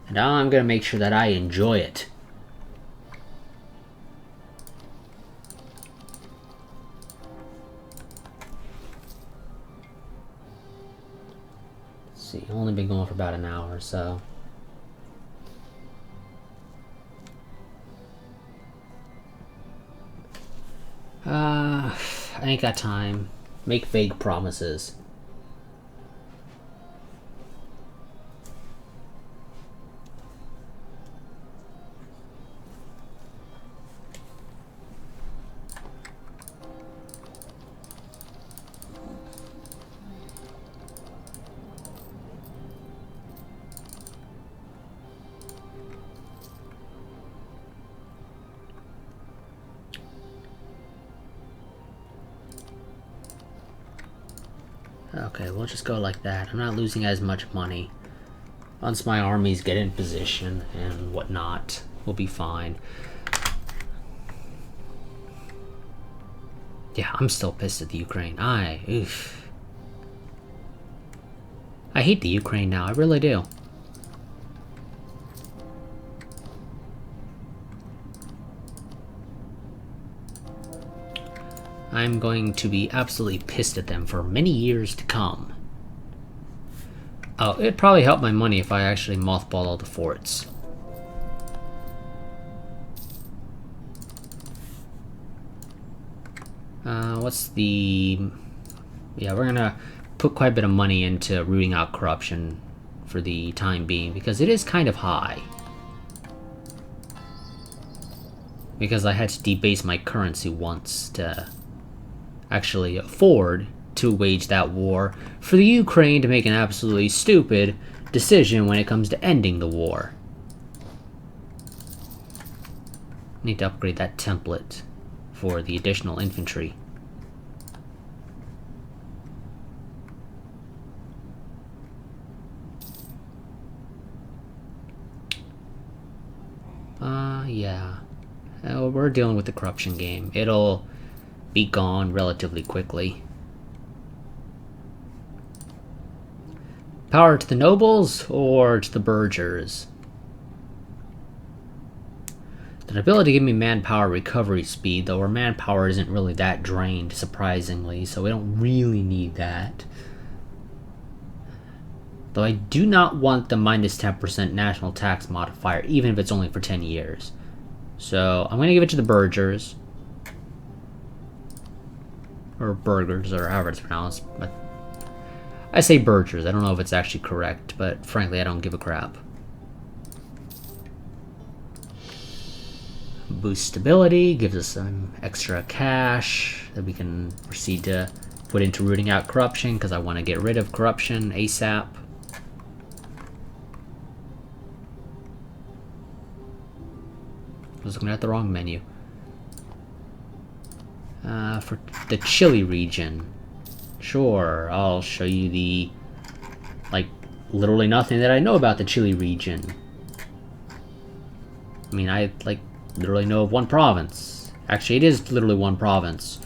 And I'm going to make sure that I enjoy it. Let's see, only been going for about an hour or so. I ain't got time. Make vague promises. Okay, we'll just go like that. I'm not losing as much money. Once my armies get in position and whatnot, we'll be fine. Yeah, I'm still pissed at the Ukraine. I hate the Ukraine now, I really do. I'm going to be absolutely pissed at them for many years to come. Oh, it'd probably help my money if I actually mothball all the forts. What's the... Yeah, we're gonna put quite a bit of money into rooting out corruption for the time being, because it is kind of high. Because I had to debase my currency once to actually afford to wage that war for the Ukraine to make an absolutely stupid decision when it comes to ending the war. Need to upgrade that template for the additional infantry. Yeah. We're dealing with the corruption game. It'll be gone relatively quickly. Power to the nobles or to the burghers? The nobility give me manpower recovery speed, though our manpower isn't really that drained, surprisingly, so we don't really need that. Though I do not want the minus 10% national tax modifier, even if it's only for 10 years. So I'm going to give it to the burghers. Or burghers, or however it's pronounced. But I say burghers. I don't know if it's actually correct, but frankly, I don't give a crap. Boost stability, gives us some extra cash that we can proceed to put into rooting out corruption, because I want to get rid of corruption ASAP. I was looking at the wrong menu. For the Chile region, Sure, I'll show you the, like, literally nothing that I know about the Chile region. I mean, I, like, literally know of one province. Actually, it is literally one province.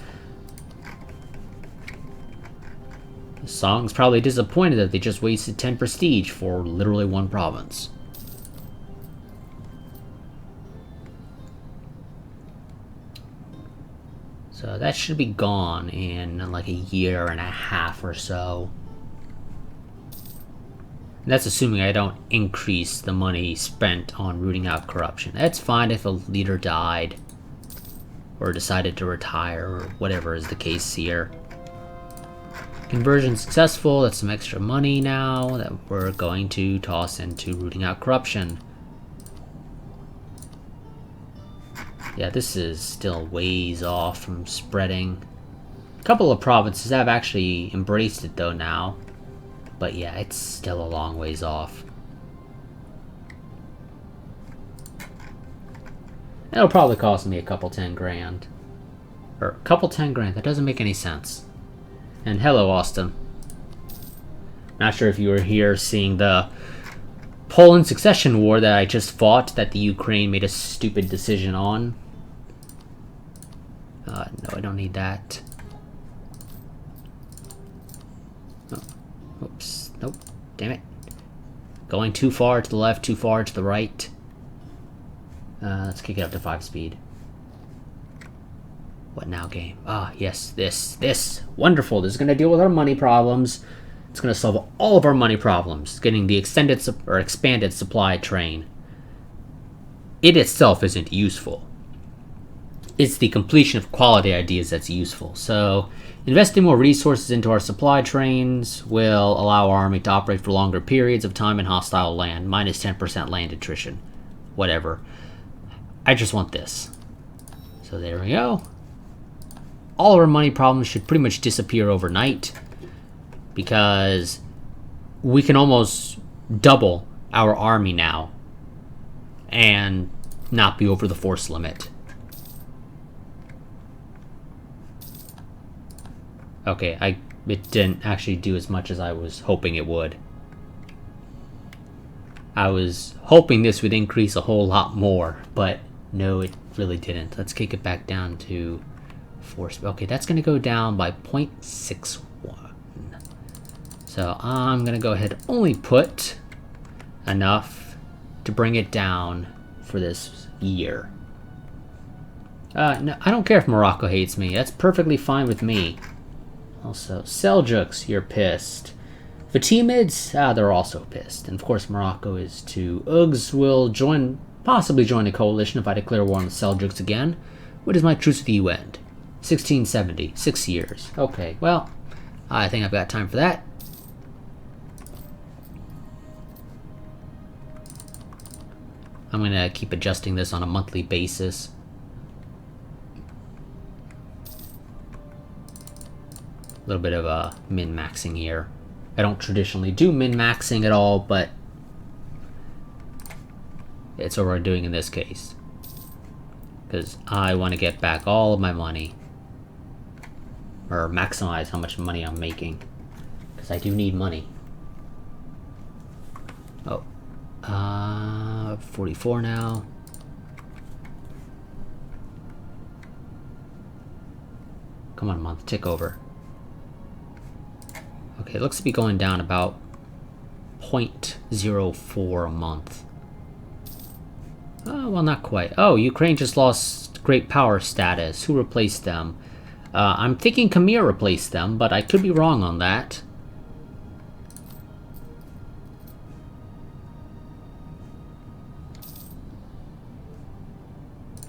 The song's probably disappointed that they just wasted 10 prestige for literally one province. So that should be gone in like a year and a half or so. And that's assuming I don't increase the money spent on rooting out corruption. That's fine if a leader died or decided to retire or whatever is the case here. Conversion successful. That's some extra money now that we're going to toss into rooting out corruption. Yeah, this is still ways off from spreading. A couple of provinces have actually embraced it though now. But yeah, it's still a long ways off. It'll probably cost me a couple 10 grand. Or a couple 10 grand, that doesn't make any sense. And hello, Austin. Not sure if you were here seeing the Poland succession war that I just fought that the Ukraine made a stupid decision on. No, I don't need that. Oh, oops. Nope. Damn it. Going too far to the left, too far to the right. Let's kick it up to 5 speed. What now, game? Ah, yes, this. Wonderful. This is going to deal with our money problems. It's going to solve all of our money problems. Getting the extended or expanded supply train. It itself isn't useful. It's the completion of quality ideas that's useful. So, investing more resources into our supply trains will allow our army to operate for longer periods of time in hostile land. Minus 10% land attrition. Whatever. I just want this. So there we go. All of our money problems should pretty much disappear overnight. Because we can almost double our army now. And not be over the force limit. Okay, it didn't actually do as much as I was hoping it would. I was hoping this would increase a whole lot more, but no, it really didn't. Let's kick it back down to 4. Okay, that's going to go down by 0.61. So I'm going to go ahead and only put enough to bring it down for this year. No, I don't care if Morocco hates me. That's perfectly fine with me. Also, Seljuks, you're pissed. Fatimids, they're also pissed. And of course, Morocco is too. Ugs will possibly join a coalition if I declare war on the Seljuks again. What is my truce with you end? 1670, 6 years. Okay, well, I think I've got time for that. I'm going to keep adjusting this on a monthly basis. A little bit of a min-maxing here. I don't traditionally do min-maxing at all, but it's what we're doing in this case. Because I want to get back all of my money. Or maximize how much money I'm making. Because I do need money. Oh. 44 now. Come on, month. Tick over. Okay, it looks to be going down about 0.04 a month. Oh, well, not quite. Oh, Ukraine just lost great power status. Who replaced them? I'm thinking Khmer replaced them, but I could be wrong on that.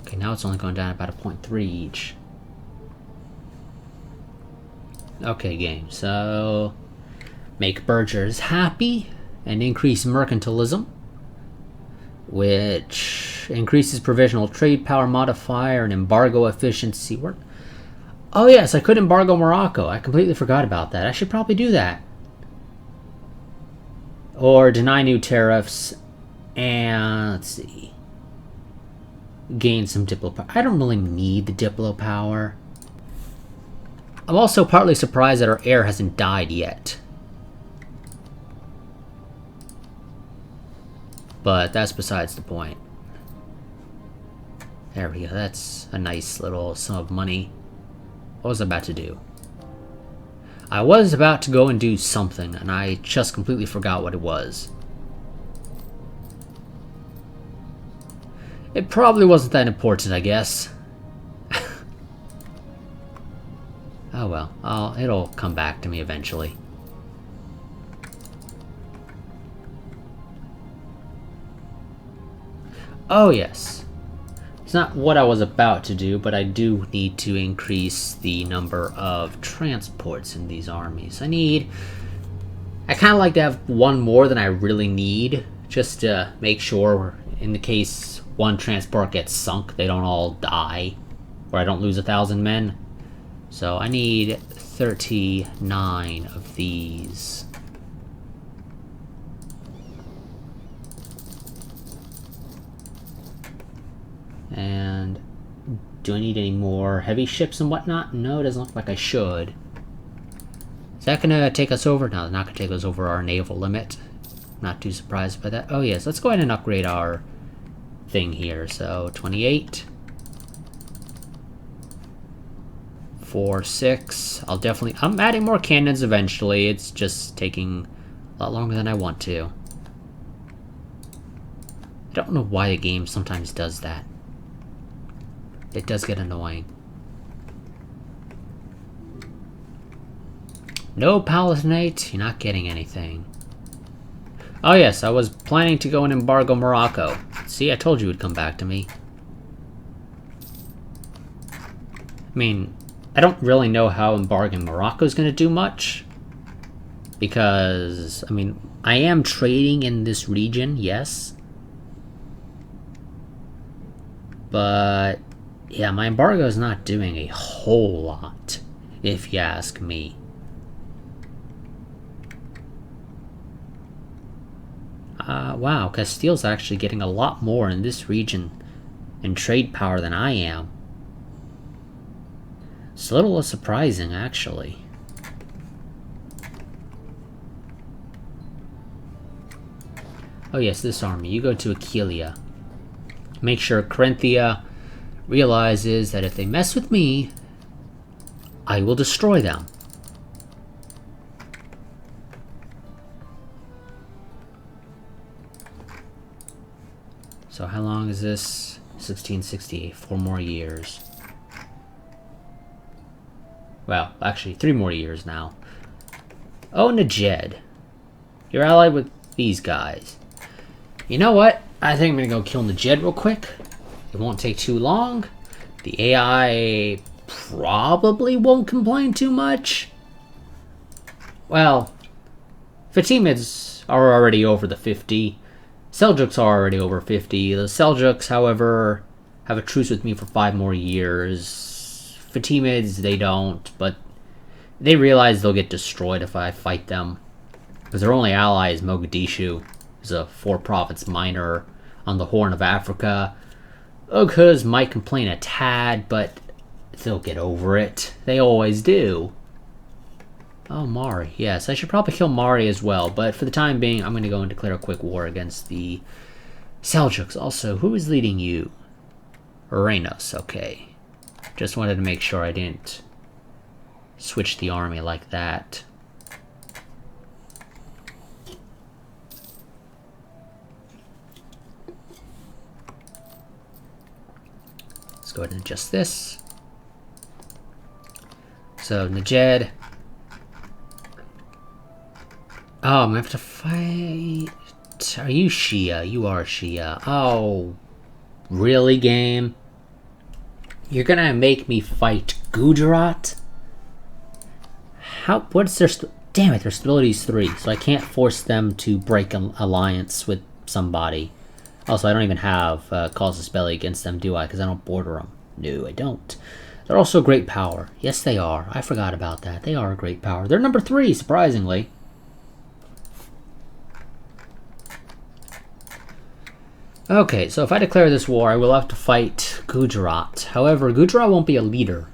Okay, now it's only going down about a 0.3 each. Okay, game, so make burghers happy and increase mercantilism, which increases provisional trade power modifier and embargo efficiency. Oh yes, I could embargo Morocco. I completely forgot about that. I should probably do that. Or deny new tariffs and, let's see, gain some diplo power. I don't really need the diplo power. I'm also partly surprised that our heir hasn't died yet. But that's besides the point. There we go, that's a nice little sum of money. What was I about to do? I was about to go and do something, and I just completely forgot what it was. It probably wasn't that important, I guess. Oh well, it'll come back to me eventually. Oh yes. It's not what I was about to do, but I do need to increase the number of transports in these armies. I kind of like to have one more than I really need, just to make sure in the case one transport gets sunk, they don't all die, or I don't lose 1,000 men. So I need 39 of these. And do I need any more heavy ships and whatnot? No, it doesn't look like I should. Is that gonna take us over? No, it's not gonna take us over our naval limit. Not too surprised by that. Oh yes, let's go ahead and upgrade our thing here. So 28. 4, 6. I'm adding more cannons eventually. It's just taking a lot longer than I want to. I don't know why the game sometimes does that. It does get annoying. No Palatinate, you're not getting anything. Oh yes, I was planning to go and embargo Morocco. See, I told you it would come back to me. I mean, I don't really know how embargoing Morocco is going to do much. Because, I mean, I am trading in this region, yes. But, yeah, my embargo is not doing a whole lot, if you ask me. Wow, Castile's actually getting a lot more in this region in trade power than I am. It's a little surprising, actually. Oh yes, this army. You go to Aquileia. Make sure Corinthia realizes that if they mess with me, I will destroy them. So how long is this? 1668. 4 more years. Well, actually 3 more years now. Oh, Najed. You're allied with these guys. You know what? I think I'm gonna go kill Najed real quick. It won't take too long. The AI probably won't complain too much. Well, Fatimids are already over the 50. Seljuks are already over 50. The Seljuks, however, have a truce with me for 5 more years. Fatimids, they don't, but they realize they'll get destroyed if I fight them. Because their only ally is Mogadishu, who's a 4 province minor on the Horn of Africa. Oghuz might complain a tad, but they'll get over it. They always do. Oh, Mari. Yes, I should probably kill Mari as well, but for the time being, I'm going to go and declare a quick war against the Seljuks. Also, who is leading you? Uranus, okay. Just wanted to make sure I didn't switch the army like that. Let's go ahead and adjust this. So, Najed. Oh, I'm gonna have to fight... Are you Shia? You are Shia. Oh, really, game? You're gonna make me fight Gujarat? How? What's their... Damn it, their stability is 3, so I can't force them to break an alliance with somebody. Also, I don't even have Casus Belli against them, do I? Because I don't border them. No, I don't. They're also a great power. Yes, they are. I forgot about that. They are a great power. They're number 3, surprisingly. Okay, so if I declare this war, I will have to fight Gujarat. However, Gujarat won't be a leader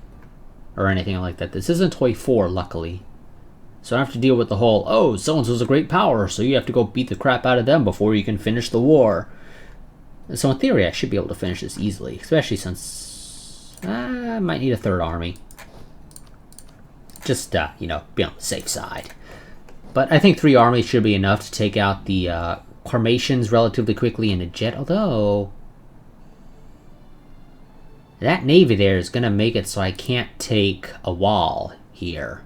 or anything like that. This isn't Toy 4, luckily. So I don't have to deal with the whole, oh, so-and-so's a great power, so you have to go beat the crap out of them before you can finish the war. So in theory, I should be able to finish this easily, especially since I might need a third army. Just, you know, be on the safe side. But I think 3 armies should be enough to take out the Carmatians relatively quickly in a jet, although that navy there is going to make it so I can't take a wall here.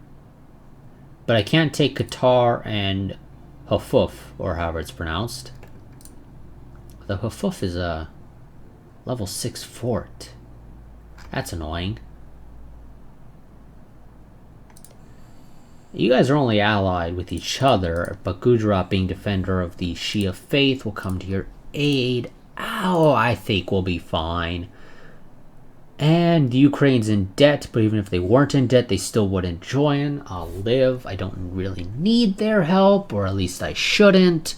But I can take Qatar and Hafuf, or however it's pronounced. The Hafuf is a level 6 fort. That's annoying. You guys are only allied with each other, but Gujarat, being defender of the Shia faith, will come to your aid. Oh, I think we'll be fine. And Ukraine's in debt, but even if they weren't in debt, they still wouldn't join. I'll live. I don't really need their help, or at least I shouldn't.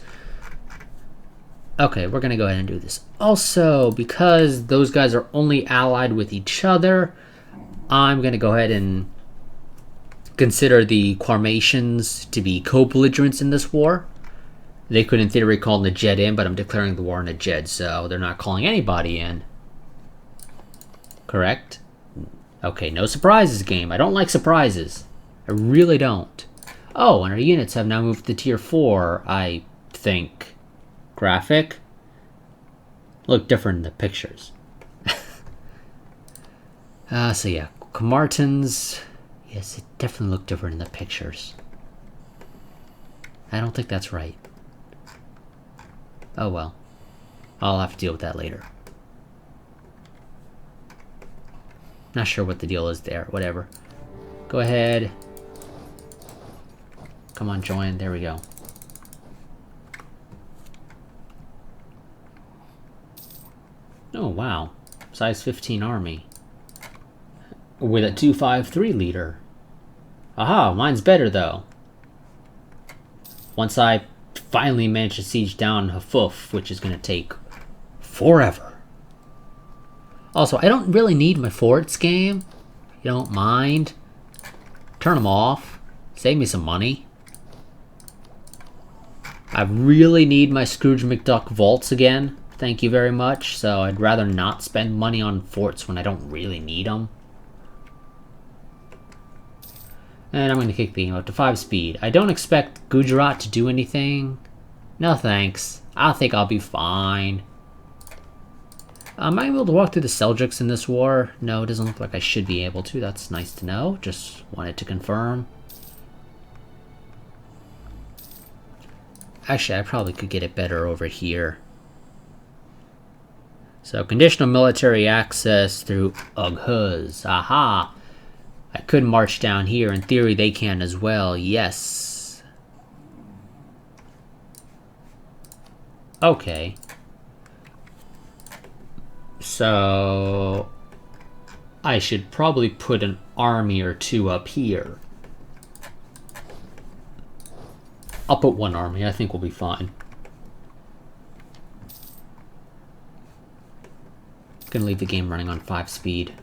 Okay, we're going to go ahead and do this. Also, because those guys are only allied with each other, I'm going to go ahead and consider the Qarmatians to be co-belligerents in this war. They could, in theory, call Najd in, but I'm declaring the war on Najd, so they're not calling anybody in. Correct? Okay, no surprises, game. I don't like surprises. I really don't. Oh, and our units have now moved to tier 4, I think. Graphic? Look different in the pictures. So yeah, Martins. Yes, it definitely looked different in the pictures. I don't think that's right. Oh well. I'll have to deal with that later. Not sure what the deal is there. Whatever. Go ahead. Come on, join. There we go. Oh, wow. Size 15 army. With a 253 leader. Aha, mine's better though. Once I finally manage to siege down Hafuf, which is going to take forever. Also, I don't really need my forts, game. You don't mind. Turn them off. Save me some money. I really need my Scrooge McDuck vaults again. Thank you very much. So I'd rather not spend money on forts when I don't really need them. And I'm going to kick the game up to 5 speed. I don't expect Gujarat to do anything. No thanks. I think I'll be fine. Am I able to walk through the Seljuks in this war? No, it doesn't look like I should be able to. That's nice to know. Just wanted to confirm. Actually, I probably could get it better over here. So, conditional military access through Ughuz. Aha! I could march down here. In theory, they can as well. Yes. Okay. So I should probably put an army or two up here. I'll put one army. I think we'll be fine. Gonna leave the game running on 5 speed.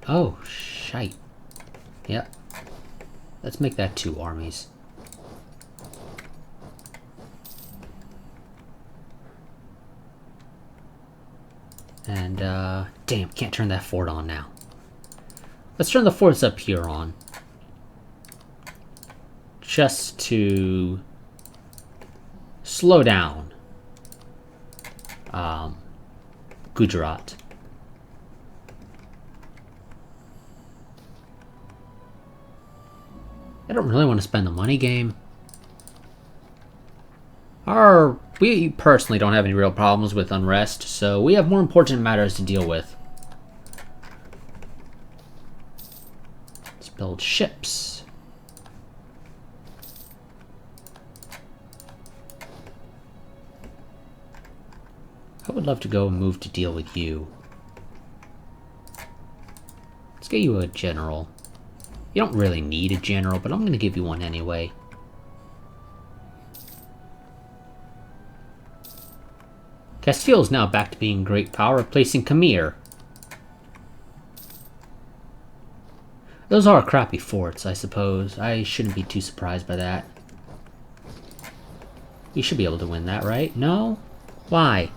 Oh, shite. Yep. Let's make that 2 armies. And, damn, can't turn that fort on now. Let's turn the forts up here on. Just to slow down Gujarat. I don't really want to spend the money, game. We personally don't have any real problems with unrest, so we have more important matters to deal with. Let's build ships. I would love to go and move to deal with you. Let's get you a general. You don't really need a general, but I'm going to give you one anyway. Castile is now back to being great power, replacing Khmer. Those are crappy forts, I suppose. I shouldn't be too surprised by that. We should be able to win that, right? No? Why?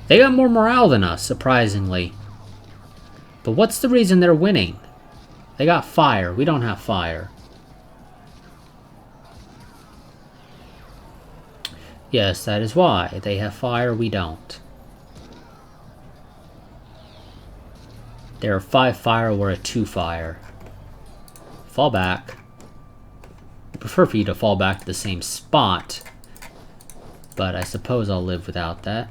They got more morale than us, surprisingly. But what's the reason they're winning? They got fire. We don't have fire. Yes, that is why. They have fire, we don't. They're a 5 fire, we're a 2 fire. Fall back. I prefer for you to fall back to the same spot. But I suppose I'll live without that.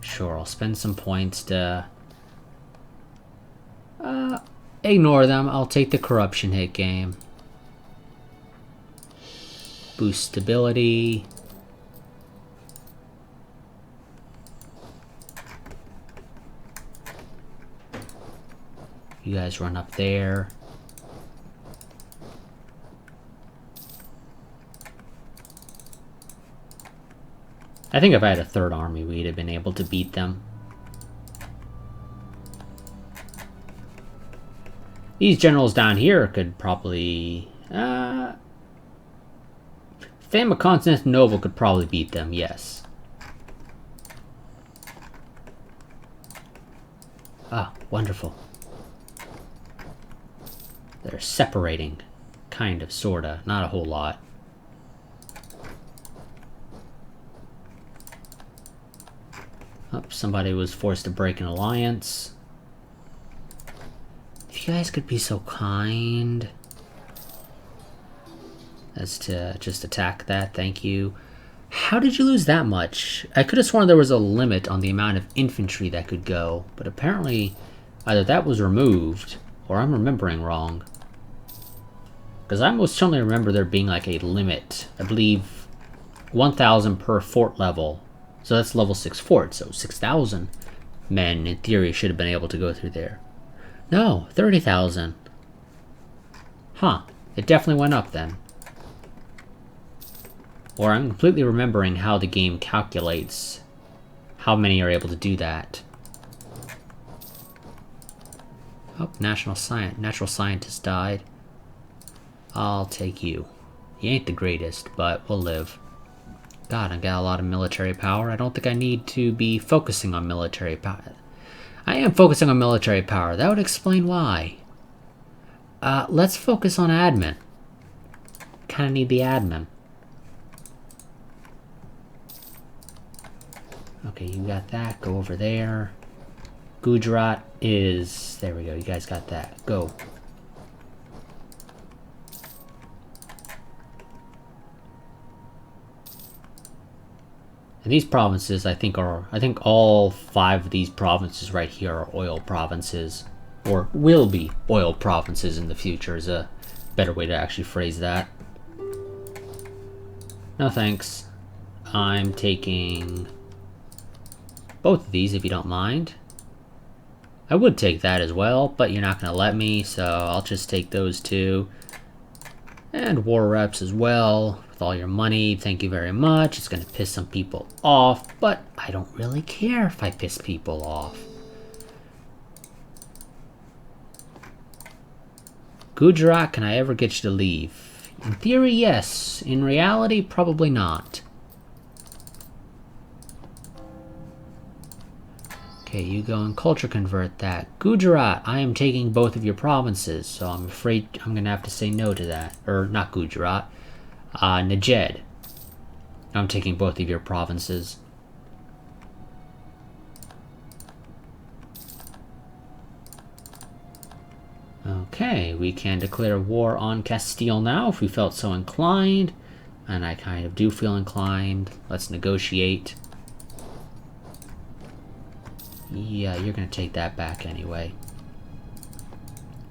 Sure, I'll spend some points to... ignore them. I'll take the corruption hit game. Boost stability. You guys run up there. I think if I had a 3rd army, we'd have been able to beat them. These generals down here could probably... Fama Constantinople could probably beat them, yes. Ah, wonderful. They're separating. Kind of, sorta. Not a whole lot. Oh, somebody was forced to break an alliance. If you guys could be so kind as to just attack that, thank you. How did you lose that much? I could have sworn there was a limit on the amount of infantry that could go, but apparently either that was removed or I'm remembering wrong. Because I most certainly remember there being like a limit. I believe 1,000 per fort level. So that's level 6 fort, so 6,000 men in theory should have been able to go through there. No, 30,000. Huh, it definitely went up then. Or I'm completely remembering how the game calculates how many are able to do that. Oh, natural scientist died. I'll take you. He ain't the greatest, but we'll live. God, I got a lot of military power. I don't think I need to be focusing on military power. I am focusing on military power. That would explain why. Let's focus on admin. Kinda need the admin. Okay, you got that. Go over there. Gujarat is... There we go. You guys got that. Go. And these provinces, I think all 5 of these provinces right here are oil provinces. Or will be oil provinces in the future is a better way to actually phrase that. No thanks. I'm taking both of these if you don't mind. I would take that as well, but you're not going to let me, so I'll just take those 2. And war reps as well. With all your money, thank you very much. It's going to piss some people off, but I don't really care if I piss people off. Gujarat, can I ever get you to leave? In theory, yes. In reality, probably not. Okay, you go and culture convert that. Gujarat, I am taking both of your provinces, so I'm afraid I'm going to have to say no to that. Or, not Gujarat. Najd. I'm taking both of your provinces. Okay, we can declare war on Castile now if we felt so inclined. And I kind of do feel inclined. Let's negotiate. Yeah, you're going to take that back anyway.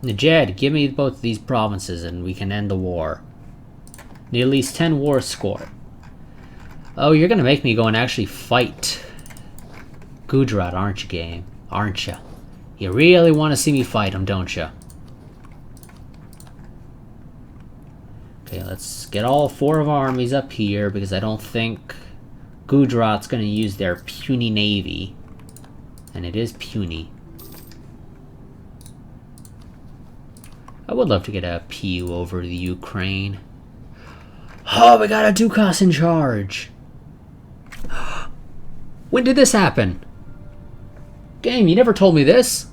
Najd, give me both of these provinces and we can end the war. Need at least 10 war score. Oh, you're going to make me go and actually fight Gujarat, aren't you, game? Aren't you? You really want to see me fight him, don't you? Okay, let's get all 4 of our armies up here because I don't think Gujarat's going to use their puny navy. And it is puny. I would love to get a PU over the Ukraine. Oh, we got a Dukas in charge. When did this happen? Game, you never told me this.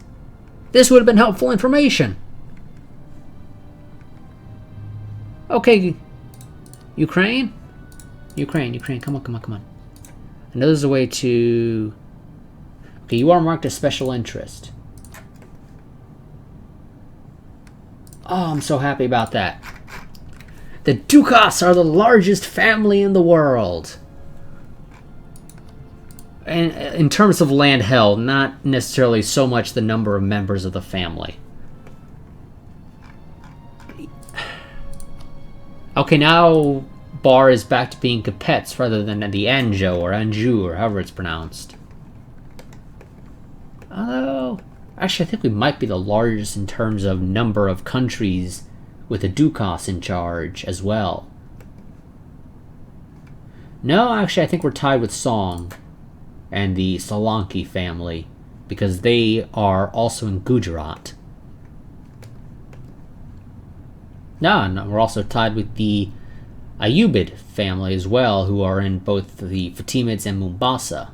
This would have been helpful information. Okay, Ukraine? Ukraine, come on. I know there's a way to... Okay, you are marked as special interest. Oh, I'm so happy about that. The Dukas are the largest family in the world. And in terms of land held, not necessarily so much the number of members of the family. Okay, now Bar is back to being Capets rather than the Anjou or Anjou or however it's pronounced. Although, actually I think we might be the largest in terms of number of countries with a Dukas in charge as well. No, actually I think we're tied with Song and the Solanki family, because they are also in Gujarat. No, we're also tied with the Ayyubid family as well, who are in both the Fatimids and Mombasa.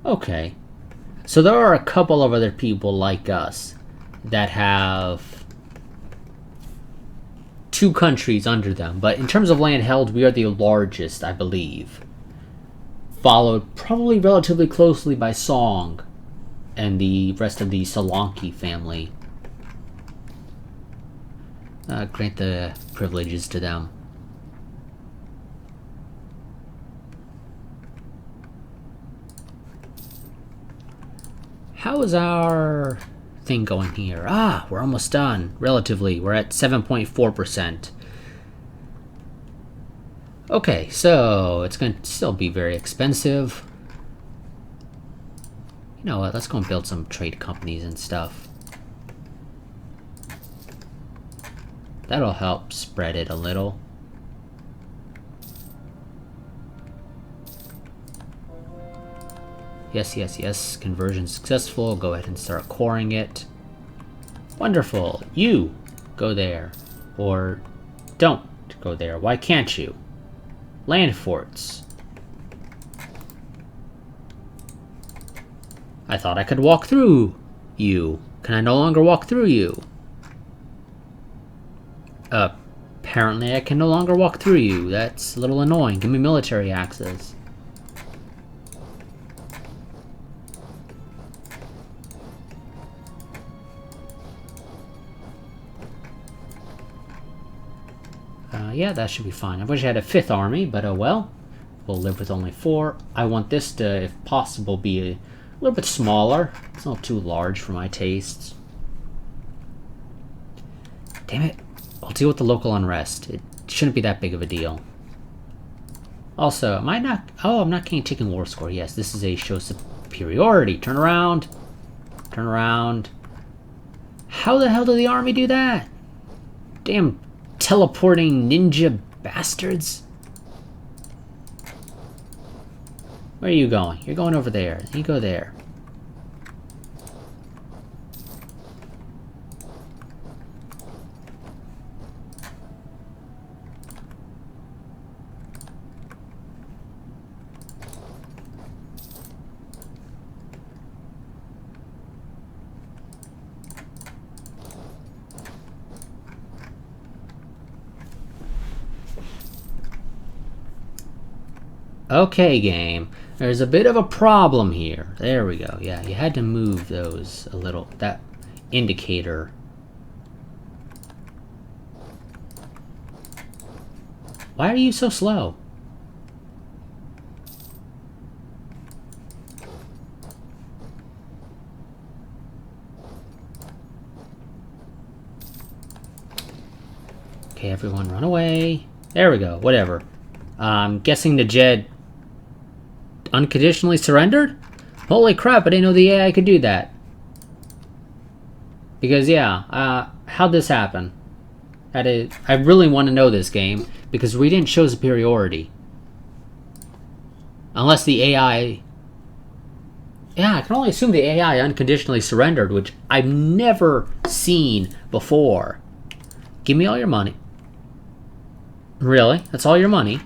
Okay. So there are a couple of other people like us that have 2 countries under them, but in terms of land held, we are the largest, I believe. Followed probably relatively closely by Song and the rest of the Solanki family. Grant the privileges to them. How is our thing going here? Ah, we're almost done. Relatively, we're at 7.4%. Okay, so it's going to still be very expensive. You know what, let's go and build some trade companies and stuff. That'll help spread it a little. Yes. Conversion successful. Go ahead and start coring it. Wonderful. You go there. Or don't go there. Why can't you? Land forts. I thought I could walk through you. Can I no longer walk through you? Apparently I can no longer walk through you. That's a little annoying. Give me military access. Yeah, that should be fine. I wish I had a 5th army, but oh well. We'll live with only 4. I want this to, if possible, be a little bit smaller. It's not too large for my tastes. Damn it. I'll deal with the local unrest. It shouldn't be that big of a deal. Also, am I not... Oh, I'm not getting taking war score. Yes, this is a show superiority. Turn around. Turn around. How the hell did the army do that? Damn teleporting ninja bastards. Where are you going? You're going over there. You go there. Okay, game. There's a bit of a problem here. There we go. Yeah, you had to move those a little. That indicator. Why are you so slow? Okay, everyone run away. There we go. Whatever. I'm guessing the Jed unconditionally surrendered? Holy crap, I didn't know the AI could do that. Because, yeah, how'd this happen? I really want to know this game, because we didn't show superiority. Unless the AI... Yeah, I can only assume the AI unconditionally surrendered, which I've never seen before. Give me all your money. Really? That's all your money?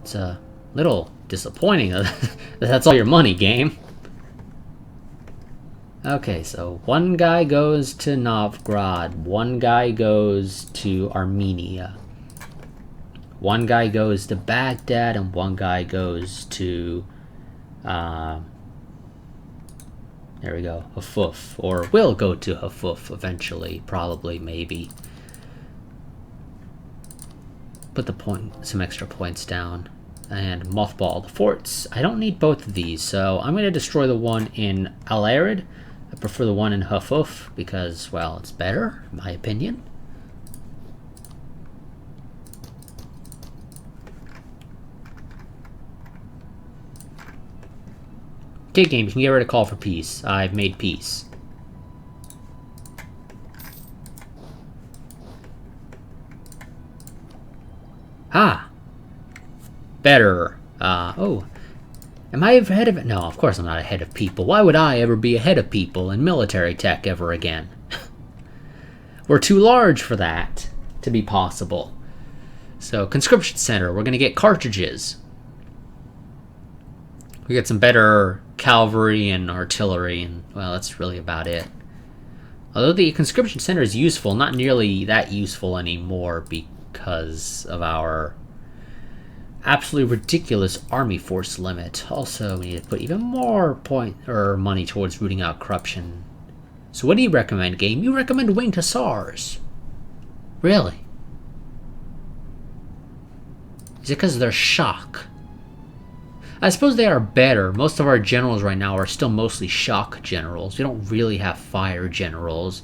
It's a little disappointing that that's all your money, game. Okay, so one guy goes to Novgorod, one guy goes to Armenia, one guy goes to Baghdad, and one guy goes to, there we go, Hafuf, or will go to Hafuf eventually, probably, maybe. Put some extra points down, and mothball the forts. I don't need both of these, so I'm going to destroy the one in Al Arid. I prefer the one in Hafuf because, well, it's better, in my opinion. Okay, game, you can get rid of call for peace. I've made peace. Ah! Better. Oh. Am I ahead of it? No, of course I'm not ahead of people. Why would I ever be ahead of people in military tech ever again? We're too large for that to be possible. So, conscription center, we're going to get cartridges. We get some better cavalry and artillery, and, well, that's really about it. Although the conscription center is useful, not nearly that useful anymore because of our absolutely ridiculous army force limit. Also, we need to put even more money towards rooting out corruption. So what do you recommend, game? You recommend winged hussars. Really? Is it because they're shock? I suppose they are better. Most of our generals right now are still mostly shock generals. We don't really have fire generals.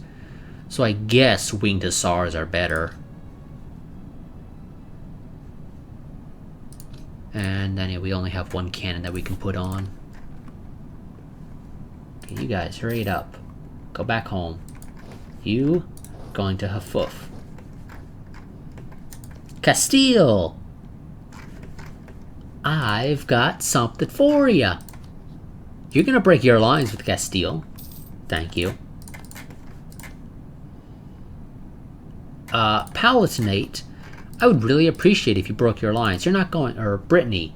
So I guess winged hussars are better. And then we only have one cannon that we can put on. Okay, you guys, hurry it up. Go back home. You going to Hafuf. Castile! I've got something for you. You're gonna break your lines with Castile. Thank you. Palatinate. I would really appreciate if you broke your lines. You're not going... Or Brittany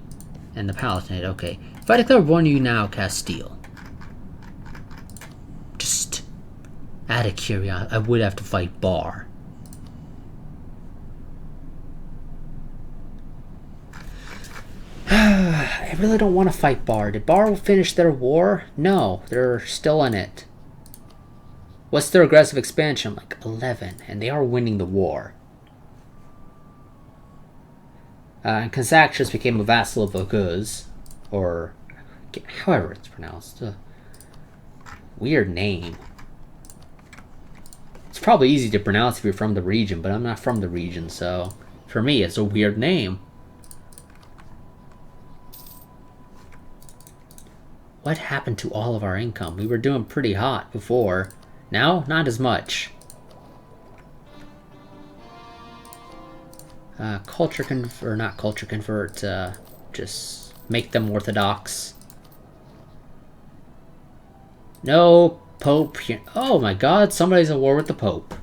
and the Palatinate. Okay. If I declare war on you now, Castile. Just out of curiosity, I would have to fight Bar. I really don't want to fight Bar. Did Bar finish their war? No, they're still in it. What's their aggressive expansion? Like 11. And they are winning the war. And Kazakh just became a vassal of Oguz, or however it's pronounced. Weird name. It's probably easy to pronounce if you're from the region, but I'm not from the region, so for me it's a weird name. What happened to all of our income? We were doing pretty hot before. Now, not as much. Culture convert, or not culture convert, just make them Orthodox. No Pope. Oh my god, somebody's at war with the Pope.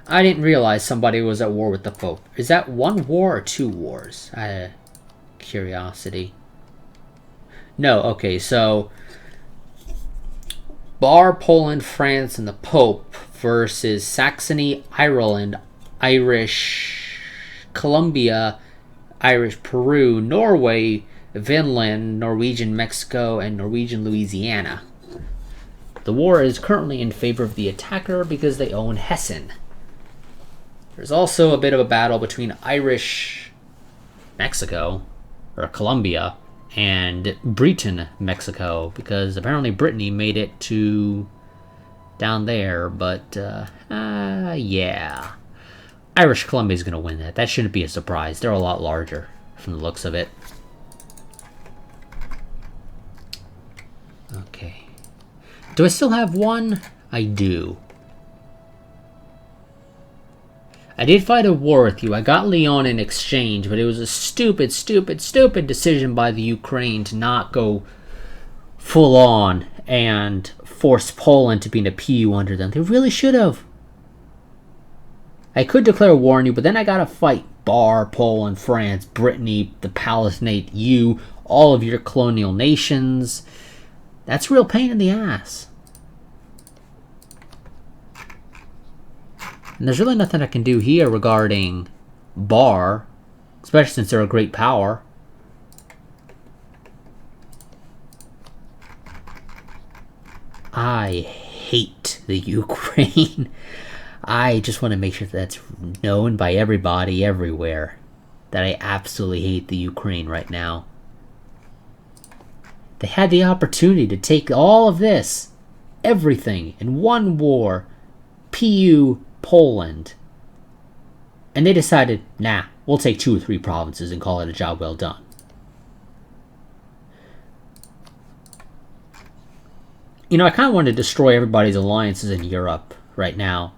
I didn't realize somebody was at war with the Pope. Is that one war or two wars? Curiosity. No, okay, so Bar, Poland, France, and the Pope versus Saxony, Ireland, Irish Colombia, Irish Peru, Norway, Finland, Norwegian Mexico, and Norwegian Louisiana. The war is currently in favor of the attacker because they own Hessen. There's also a bit of a battle between Irish Mexico, or Colombia, and Britain, Mexico, because apparently Brittany made it to down there, but yeah. Irish Columbia's gonna win that. That shouldn't be a surprise. They're a lot larger from the looks of it. Okay. Do I still have one? I do. I did fight a war with you. I got Leon in exchange, but it was a stupid, stupid, stupid decision by the Ukraine to not go full on and force Poland to be in a PU under them. They really should have. I could declare war on you, but then I gotta fight Bar, Poland, France, Brittany, the Palatinate, you, all of your colonial nations. That's a real pain in the ass. And there's really nothing I can do here regarding Bar, especially since they're a great power. I hate the Ukraine. I just want to make sure that's known by everybody everywhere that I absolutely hate the Ukraine right now. They had the opportunity to take all of this, everything, in one war, PU, Poland, and they decided, nah, we'll take 2 or 3 provinces and call it a job well done. You know, I kind of want to destroy everybody's alliances in Europe right now.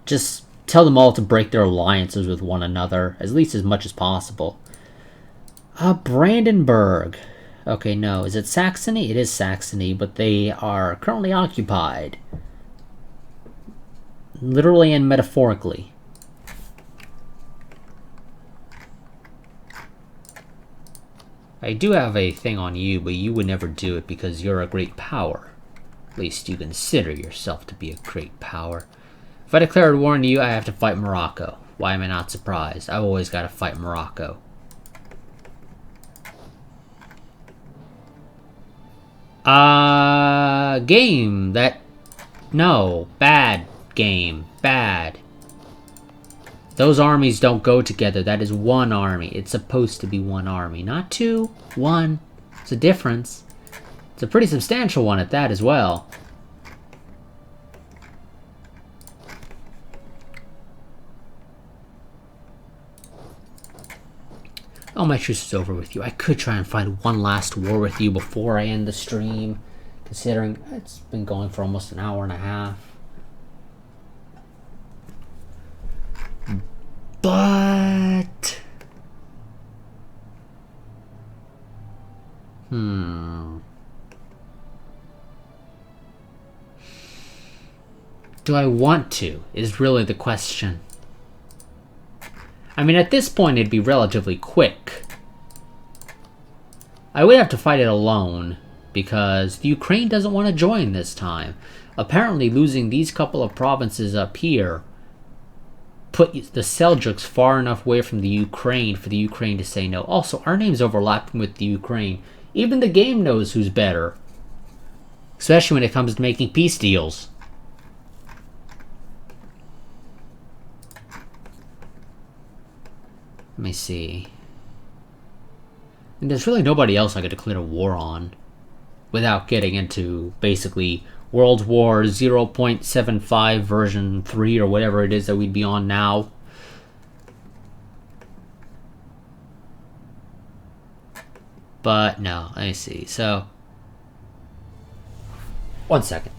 Just tell them all to break their alliances with one another, at least as much as possible. Brandenburg. Okay, no. Is it Saxony? It is Saxony, but they are currently occupied. Literally and metaphorically. I do have a thing on you, but you would never do it because you're a great power. At least you consider yourself to be a great power. If I declared war on you, I have to fight Morocco. Why am I not surprised? I've always got to fight Morocco. Game. No. Bad game. Bad. Those armies don't go together. That is one army. It's supposed to be one army. Not 2. 1. It's a difference. It's a pretty substantial one at that as well. Oh, my truce is over with you. I could try and fight one last war with you before I end the stream, considering it's been going for almost an hour and a half. But... do I want to, is really the question. I mean, at this point, it'd be relatively quick. I would have to fight it alone, because the Ukraine doesn't want to join this time. Apparently, losing these couple of provinces up here put the Seljuks far enough away from the Ukraine for the Ukraine to say no. Also, our name's overlapping with the Ukraine. Even the game knows who's better. Especially when it comes to making peace deals. Let me see. And there's really nobody else I could declare war on without getting into basically World War 0.75 version 3 or whatever it is that we'd be on now. But no, let me see. So, 1 second.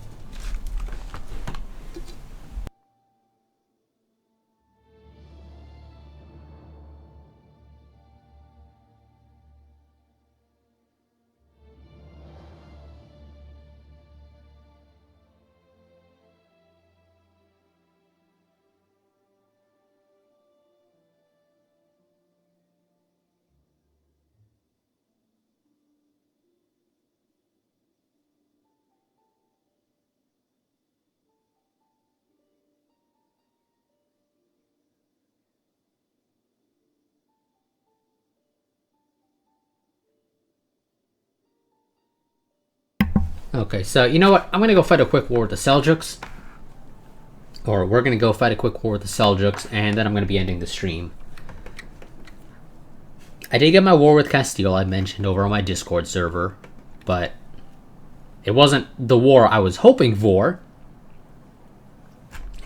Okay, so you know what? I'm going to go fight a quick war with the Seljuks. Or we're going to go fight a quick war with the Seljuks, and then I'm going to be ending the stream. I did get my war with Castile, I mentioned, over on my Discord server. But it wasn't the war I was hoping for.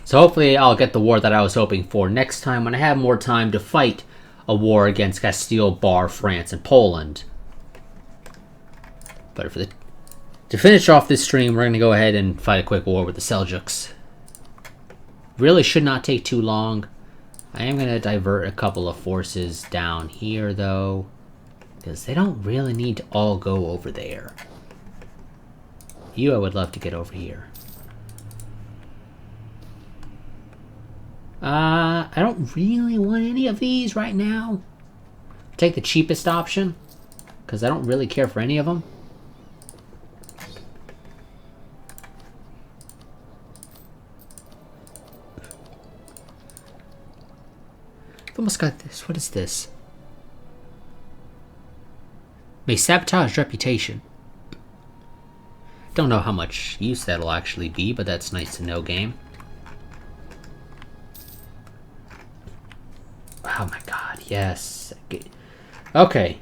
So hopefully I'll get the war that I was hoping for next time when I have more time to fight a war against Castile, Bar, France, and Poland. But to finish off this stream, we're going to go ahead and fight a quick war with the Seljuks. Really should not take too long. I am going to divert a couple of forces down here, though, because they don't really need to all go over there. You, I would love to get over here. I don't really want any of these right now. Take the cheapest option, because I don't really care for any of them. I've almost got this. What is this? May sabotage reputation. Don't know how much use that'll actually be, but that's nice to know, game. Oh my god, yes. Okay.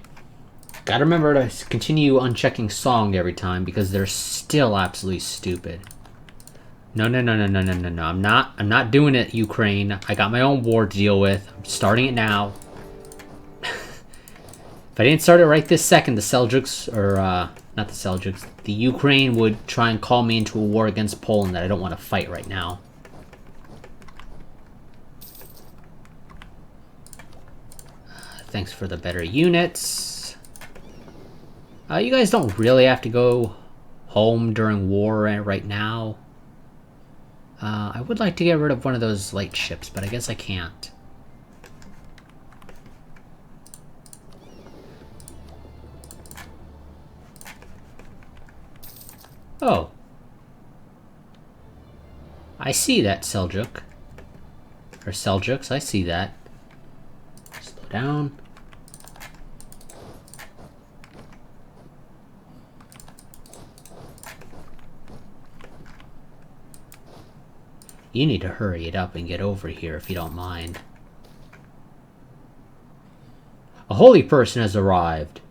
Gotta remember to continue unchecking song every time because they're still absolutely stupid. No. I'm not doing it, Ukraine. I got my own war to deal with. I'm starting it now. If I didn't start it right this second, the Seljuks, or not the Seljuks, the Ukraine would try and call me into a war against Poland that I don't want to fight right now. Thanks for the better units. You guys don't really have to go home during war right now. I would like to get rid of one of those light ships, but I guess I can't. Oh. I see that, Seljuk. Or Seljuks, I see that. Slow down. You need to hurry it up and get over here if you don't mind. A holy person has arrived.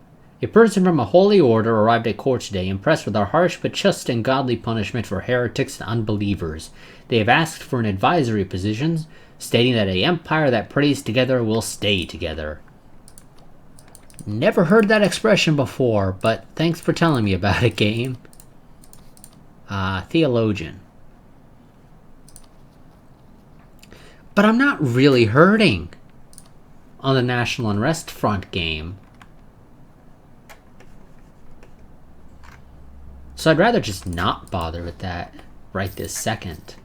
A person from a holy order arrived at court today, impressed with our harsh but just and godly punishment for heretics and unbelievers. They have asked for an advisory position, stating that an empire that prays together will stay together. Never heard that expression before, but thanks for telling me about it, game. Theologian. But I'm not really hurting on the National Unrest Front, game. So I'd rather just not bother with that right this second.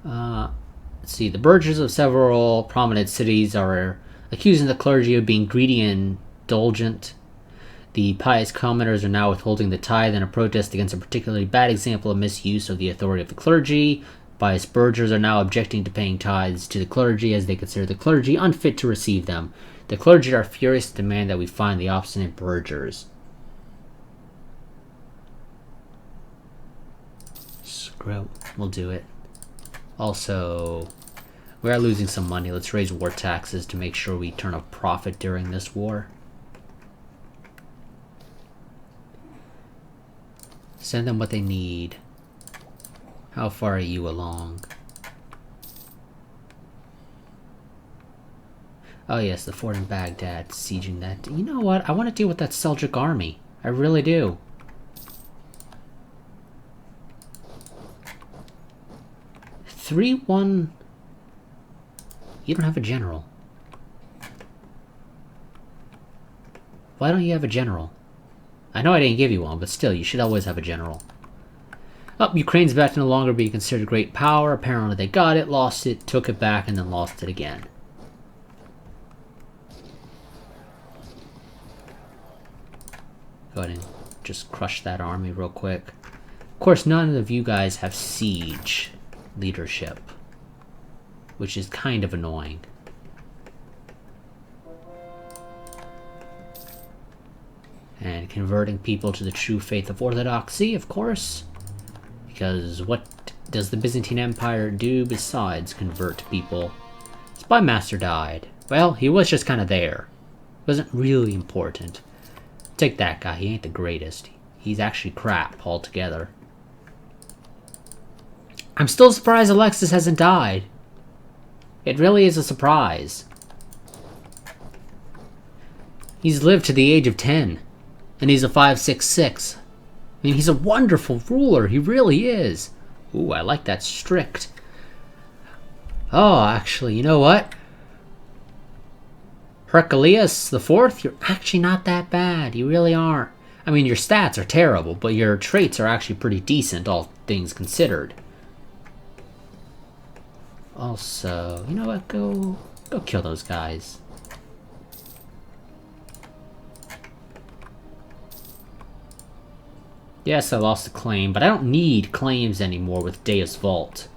Let's see. The burghers of several prominent cities are accusing the clergy of being greedy and indulgent. The pious commoners are now withholding the tithe in a protest against a particularly bad example of misuse of the authority of the clergy. Pious burghers are now objecting to paying tithes to the clergy as they consider the clergy unfit to receive them. The clergy are furious to demand that we find the obstinate burghers. Screw it. We'll do it. Also, we are losing some money. Let's raise war taxes to make sure we turn a profit during this war. Send them what they need. How far are you along? Oh yes, the fort in Baghdad, sieging that. You know what? I want to deal with that Seljuk army. I really do. – 3-1. You don't have a general. Why don't you have a general? I know I didn't give you one, but still, you should always have a general. Oh, Ukraine's about to no longer be considered a great power. Apparently they got it, lost it, took it back, and then lost it again. Go ahead and just crush that army real quick. Of course, none of you guys have siege leadership, which is kind of annoying. And converting people to the true faith of Orthodoxy, of course. Because what does the Byzantine Empire do besides convert people? Spy Master died. Well, he was just kind of there. Wasn't really important. Take that guy, he ain't the greatest. He's actually crap altogether. I'm still surprised Alexis hasn't died. It really is a surprise. He's lived to the age of 10. And he's a 5'6". I mean, he's a wonderful ruler. He really is. Ooh, I like that strict. Oh, actually, you know what? Herculeus the Fourth, you're actually not that bad. You really aren't. I mean, your stats are terrible, but your traits are actually pretty decent, all things considered. Also, you know what? Go kill those guys. Yes, I lost a claim, but I don't need claims anymore with Deus Vault.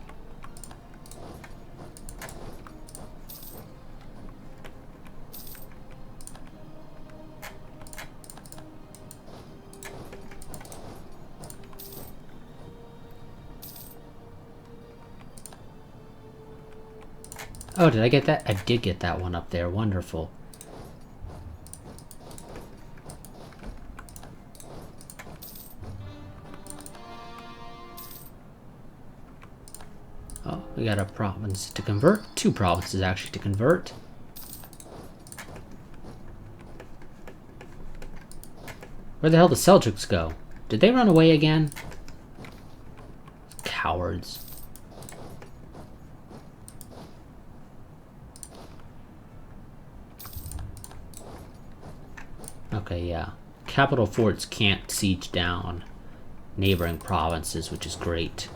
Oh, did I get that? I did get that one up there. Wonderful. Oh, we got a province to convert. 2 provinces, actually, to convert. Where the hell did the Seljuks go? Did they run away again? Cowards. Okay, yeah. Capital forts can't siege down neighboring provinces, which is great.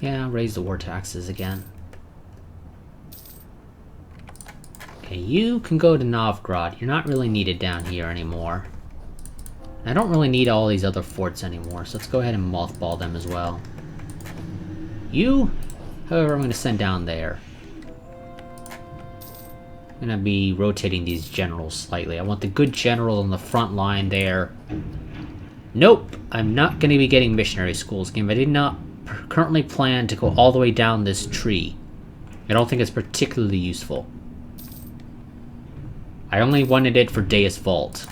Yeah, raise the war taxes again. Okay, you can go to Novgorod. You're not really needed down here anymore. I don't really need all these other forts anymore, so let's go ahead and mothball them as well. You, however, I'm going to send down there. I'm going to be rotating these generals slightly. I want the good general on the front line there. Nope, I'm not going to be getting missionary schools game. I did not currently plan to go all the way down this tree. I don't think it's particularly useful. I only wanted it for Deus Vault.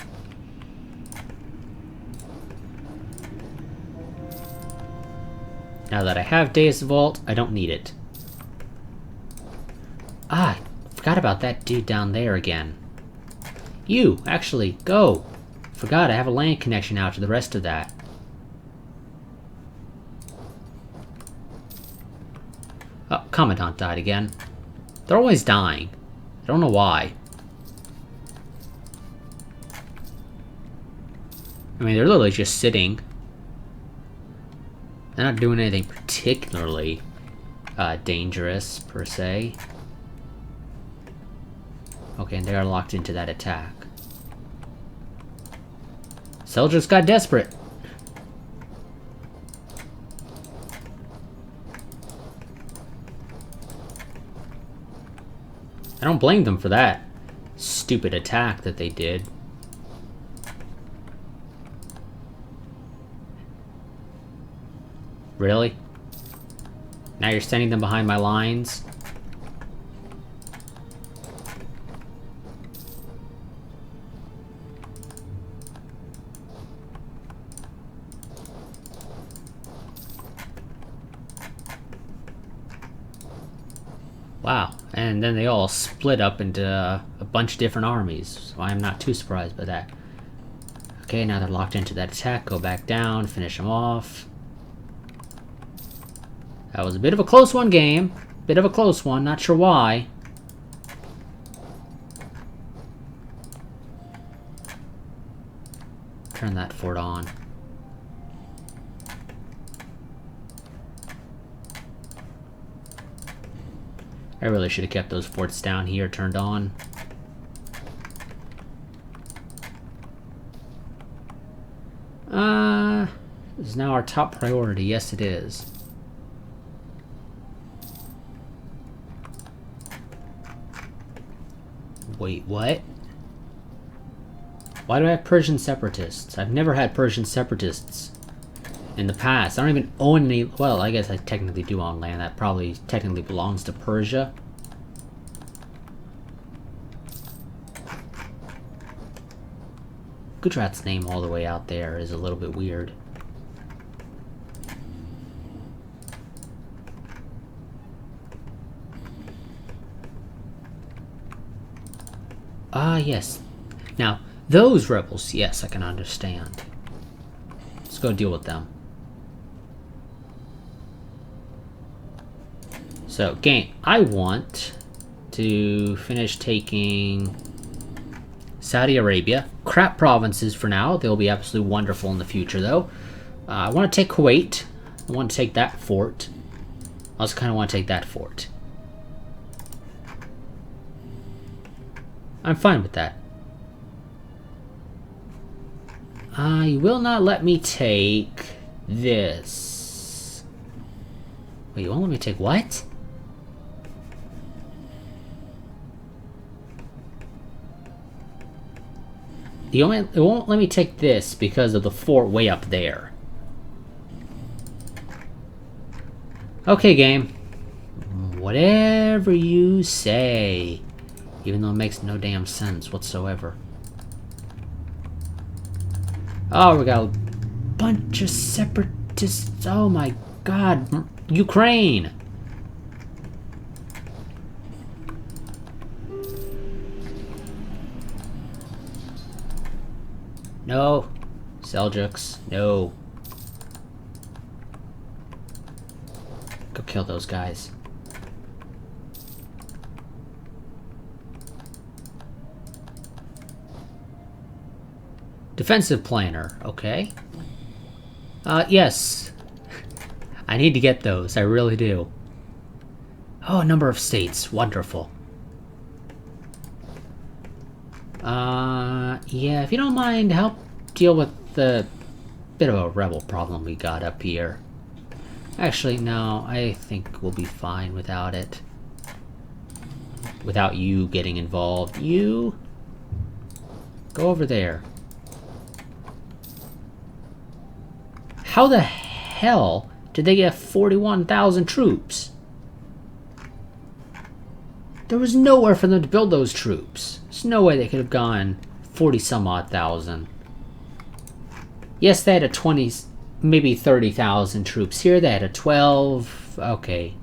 Now that I have Deus Vault, I don't need it. Ah, I forgot about that dude down there again. You, actually, go! Forgot I have a land connection out to the rest of that. Oh, Commandant died again. They're always dying. I don't know why. I mean, they're literally just sitting. They're not doing anything particularly dangerous, per se. Okay, and they are locked into that attack. Seljuks got desperate. I don't blame them for that stupid attack that they did. Really? Now you're sending them behind my lines? Wow, and then they all split up into a bunch of different armies, so I'm not too surprised by that. Okay, now they're locked into that attack, go back down, finish them off. That was a bit of a close one, game. Bit of a close one, not sure why. Turn that fort on. I really should have kept those forts down here turned on. This is now our top priority. Yes, it is. Wait, what? Why do I have Persian separatists? I've never had Persian separatists in the past. I don't even own any... Well, I guess I technically do own land. That probably technically belongs to Persia. Gujarat's name all the way out there is a little bit weird. Ah, yes. Now, those rebels, yes, I can understand. Let's go deal with them. So, game, I want to finish taking Saudi Arabia. Crap provinces for now. They'll be absolutely wonderful in the future, though. I want to take Kuwait. I want to take that fort. I also kind of want to take that fort. I'm fine with that. You will not let me take this. Wait, you won't let me take what? It won't let me take this because of the fort way up there. Okay, game. Whatever you say. Even though it makes no damn sense whatsoever. Oh, we got a bunch of separatists. Oh my god. Ukraine! No. Seljuks. No. Go kill those guys. Defensive planner. Okay. Yes. I need to get those. I really do. Oh, a number of states. Wonderful. Yeah, if you don't mind, help deal with the bit of a rebel problem we got up here. Actually, no, I think we'll be fine without it. Without you getting involved. You go over there. How the hell did they get 41,000 troops? There was nowhere for them to build those troops. There's no way they could have gone 40-some-odd thousand. Yes, they had a 20, maybe 30,000 troops here. They had a 12. Okay.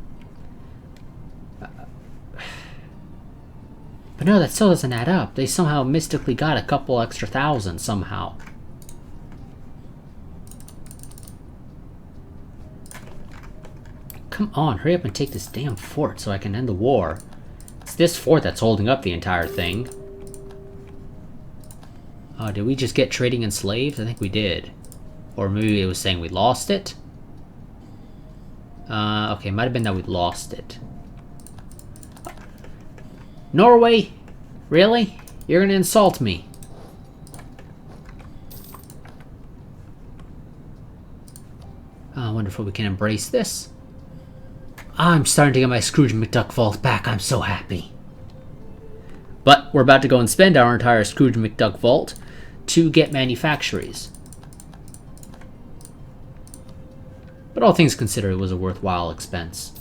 But no, that still doesn't add up. They somehow mystically got a couple extra thousand somehow. Come on, hurry up and take this damn fort so I can end the war. It's this fort that's holding up the entire thing. Oh, did we just get trading in slaves? I think we did. Or maybe it was saying we lost it? Okay, it might have been that we lost it. Norway? Really? You're gonna insult me? I wonder if we can embrace this. I'm starting to get my Scrooge McDuck vault back. I'm so happy. But we're about to go and spend our entire Scrooge McDuck vault to get manufactories. But all things considered, it was a worthwhile expense.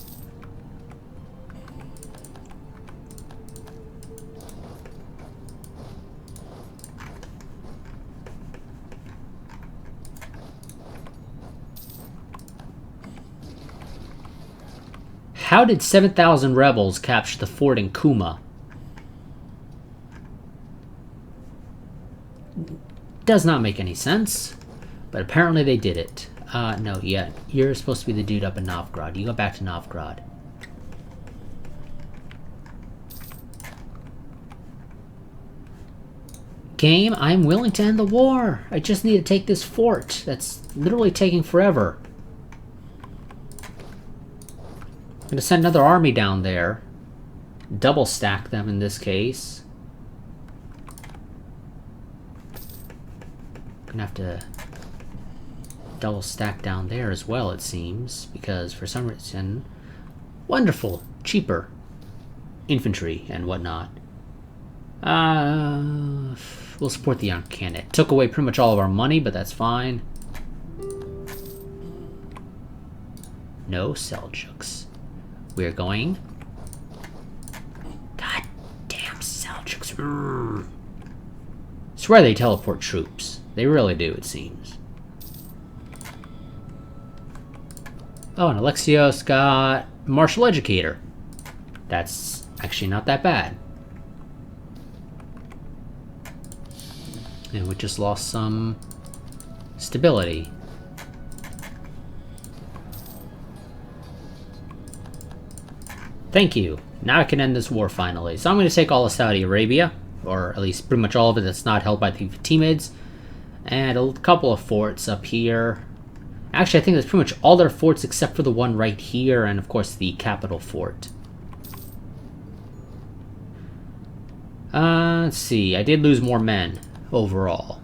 How did 7,000 rebels capture the fort in Kuma? Does not make any sense, but apparently they did it. No, yeah, you're supposed to be the dude up in Novgorod. You go back to Novgorod. Game, I'm willing to end the war. I just need to take this fort. That's literally taking forever. I'm gonna send another army down there. Double stack them in this case. Gonna have to double stack down there as well, it seems, because for some reason, wonderful, cheaper infantry and whatnot. We'll support the Young Cannon. It took away pretty much all of our money, but that's fine. No Seljuks. We're going. God damn Seljuks. Swear they teleport troops. They really do, it seems. Oh, and Alexios got martial educator. That's actually not that bad. And we just lost some stability. Thank you. Now I can end this war finally. So I'm going to take all of Saudi Arabia, or at least pretty much all of it that's not held by the Fatimids, and a couple of forts up here. Actually, I think that's pretty much all their forts except for the one right here, and of course the capital fort. Let's see. I did lose more men overall.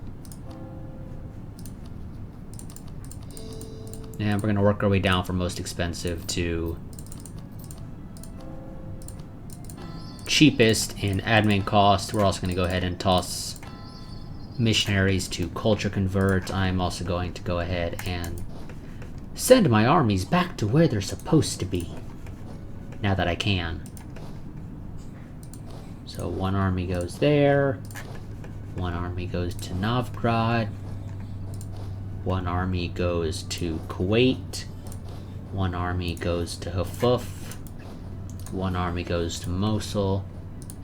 And we're going to work our way down from most expensive to cheapest in admin cost. We're also going to go ahead and toss missionaries to culture convert. I'm also going to go ahead and send my armies back to where they're supposed to be, now that I can. So one army goes there, one army goes to Novgorod, one army goes to Kuwait, one army goes to Hafuf, one army goes to Mosul,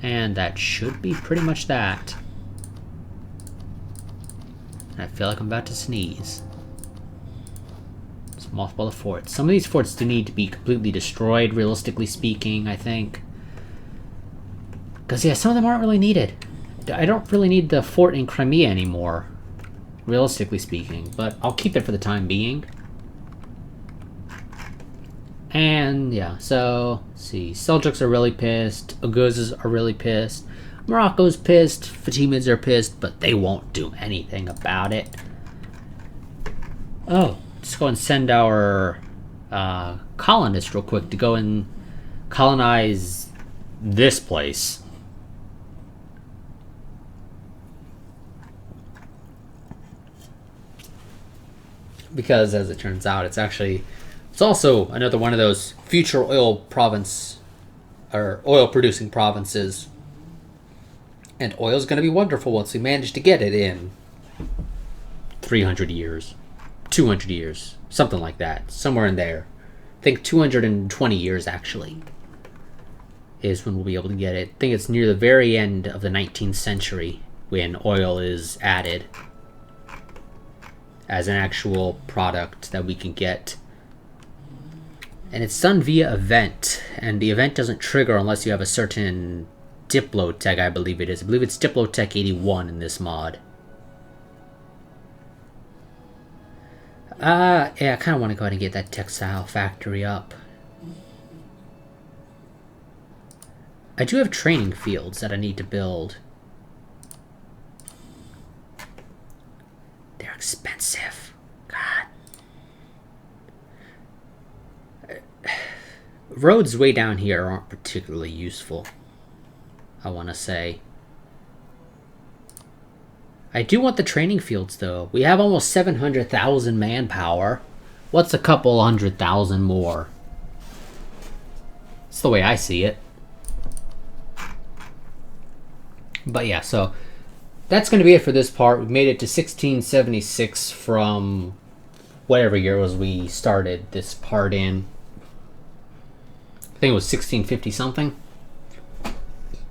and that should be pretty much that. I feel like I'm about to sneeze. Let's mothball the forts. Some of these forts do need to be completely destroyed, realistically speaking, I think. Because, yeah, some of them aren't really needed. I don't really need the fort in Crimea anymore, realistically speaking, but I'll keep it for the time being. And, yeah, so, let's see. Seljuks are really pissed. Oguzes are really pissed. Morocco's pissed. Fatimids are pissed, but they won't do anything about it. Oh, let's go and send our colonists real quick to go and colonize this place. Because, as it turns out, it's also another one of those future oil province, or oil-producing provinces. And oil's going to be wonderful once we manage to get it in 300 years, 200 years, something like that, somewhere in there. I think 220 years, actually, is when we'll be able to get it. I think it's near the very end of the 19th century when oil is added as an actual product that we can get. And it's done via event, and the event doesn't trigger unless you have a certain Diplotech, I believe it is. I believe it's Diplotech 81 in this mod. Yeah, I kind of want to go ahead and get that textile factory up. I do have training fields that I need to build. They're expensive. God. Roads way down here aren't particularly useful, I want to say. I do want the training fields, though. We have almost 700,000 manpower. What's a couple 100,000 more? It's the way I see it. But yeah, so that's going to be it for this part. We've made it to 1676 from whatever year it was we started this part in. I think it was 1650 something.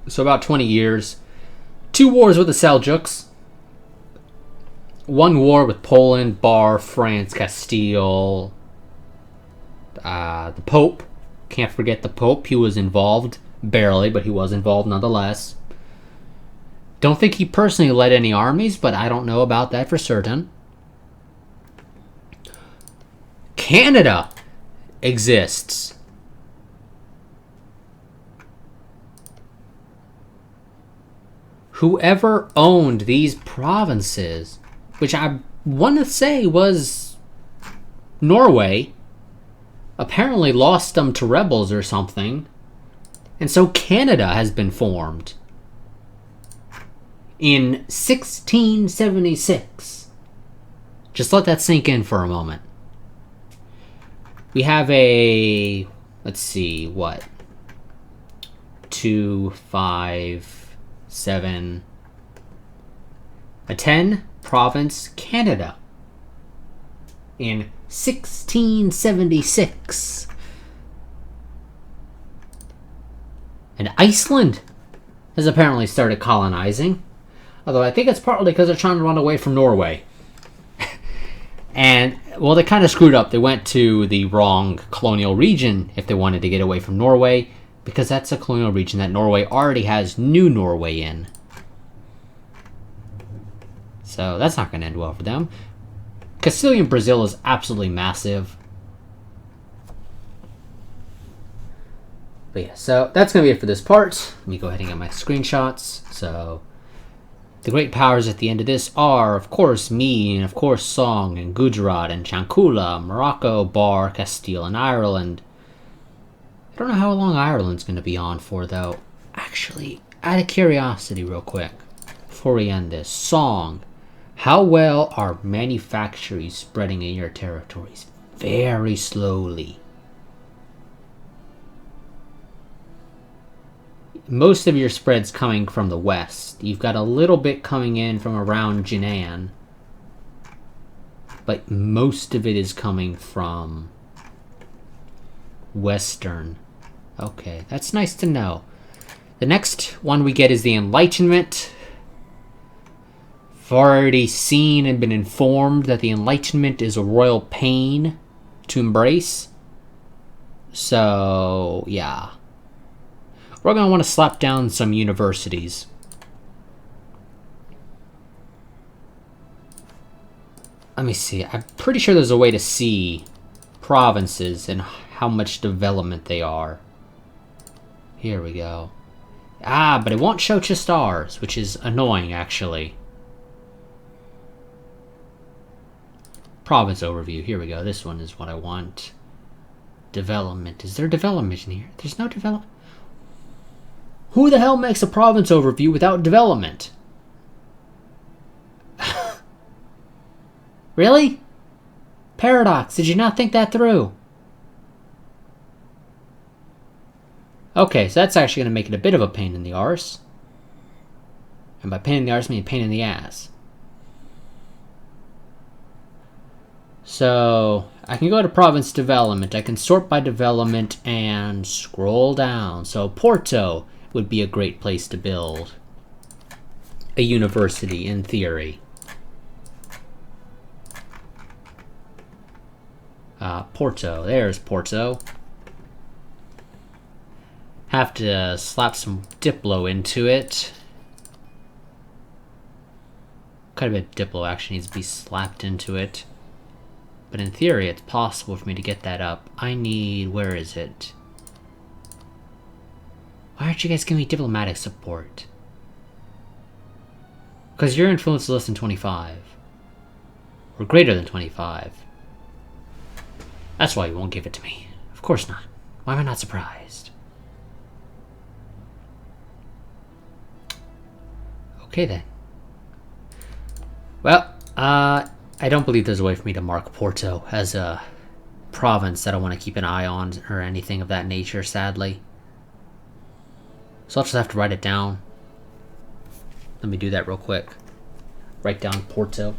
So about 20 years. 2 wars with the Seljuks. 1 war with Poland, Bar, France, Castile. The Pope. Can't forget the Pope. He was involved. Barely, but he was involved nonetheless. Don't think he personally led any armies, but I don't know about that for certain. Canada exists. Whoever owned these provinces, which I want to say was Norway, apparently lost them to rebels or something. And so Canada has been formed in 1676. Just let that sink in for a moment. We have a, let's see, what? 2, 5... 7, a 10 province Canada in 1676. And Iceland has apparently started colonizing. Although I think it's partly because they're trying to run away from Norway. And, well, they kind of screwed up. They went to the wrong colonial region if they wanted to get away from Norway, because that's a colonial region that Norway already has New Norway in. So that's not going to end well for them. Castilian Brazil is absolutely massive. But yeah, so that's going to be it for this part. Let me go ahead and get my screenshots. So the great powers at the end of this are, of course, me, and of course, Song, and Gujarat, and Chankula, Morocco, Bar, Castile, and Ireland. I don't know how long Ireland's going to be on for, though. Actually, out of curiosity, real quick, before we end this, Song, how well are manufactories spreading in your territories? Very slowly. Most of your spread's coming from the west. You've got a little bit coming in from around Jinan, but most of it is coming from western. Okay, that's nice to know. The next one we get is the Enlightenment. I've already seen and been informed that the Enlightenment is a royal pain to embrace. So, yeah. We're going to want to slap down some universities. Let me see. I'm pretty sure there's a way to see provinces and how much development they are. Here we go. Ah, but it won't show just ours, which is annoying, actually. Province overview. Here we go. This one is what I want. Development. Is there development in here? There's no development. Who the hell makes a province overview without development? Really? Paradox, did you not think that through? Okay, so that's actually going to make it a bit of a pain in the arse. And by pain in the arse, I mean pain in the ass. So, I can go to province development. I can sort by development and scroll down. So, Porto would be a great place to build a university, in theory. Porto. There's Porto. Have to slap some Diplo into it. Quite a bit of Diplo actually needs to be slapped into it. But in theory, it's possible for me to get that up. I need... where is it? Why aren't you guys giving me diplomatic support? Because your influence is less than 25. Or greater than 25. That's why you won't give it to me. Of course not. Why am I not surprised? Okay then. Well, I don't believe there's a way for me to mark Porto as a province that I want to keep an eye on or anything of that nature, sadly. So I'll just have to write it down. Let me do that real quick. Write down Porto.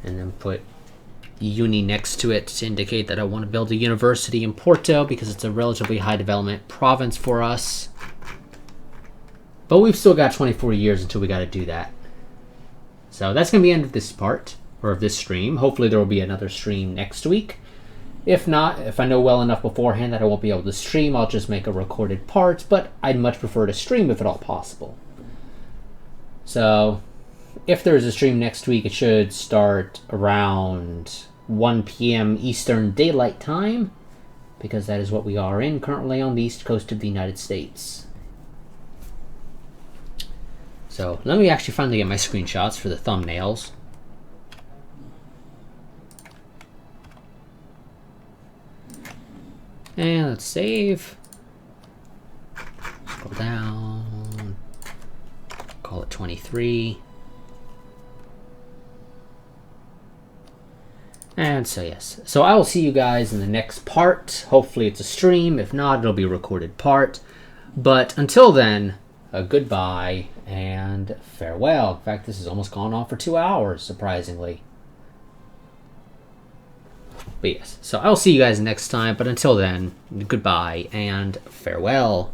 And then put uni next to it to indicate that I want to build a university in Porto because it's a relatively high development province for us. But we've still got 24 years until we got to do that. So that's going to be the end of this part, or of this stream. Hopefully there will be another stream next week. If not, if I know well enough beforehand that I won't be able to stream, I'll just make a recorded part, but I'd much prefer to stream if at all possible. So, if there is a stream next week, it should start around 1 p.m. Eastern Daylight Time, because that is what we are in currently on the east coast of the United States. So, let me actually finally get my screenshots for the thumbnails. And let's save. Scroll down. Call it 23. And so yes. So I will see you guys in the next part. Hopefully it's a stream. If not, it'll be a recorded part. But until then, goodbye and farewell. In fact, this has almost gone on for 2 hours, surprisingly. But yes, so I'll see you guys next time, but until then, goodbye and farewell.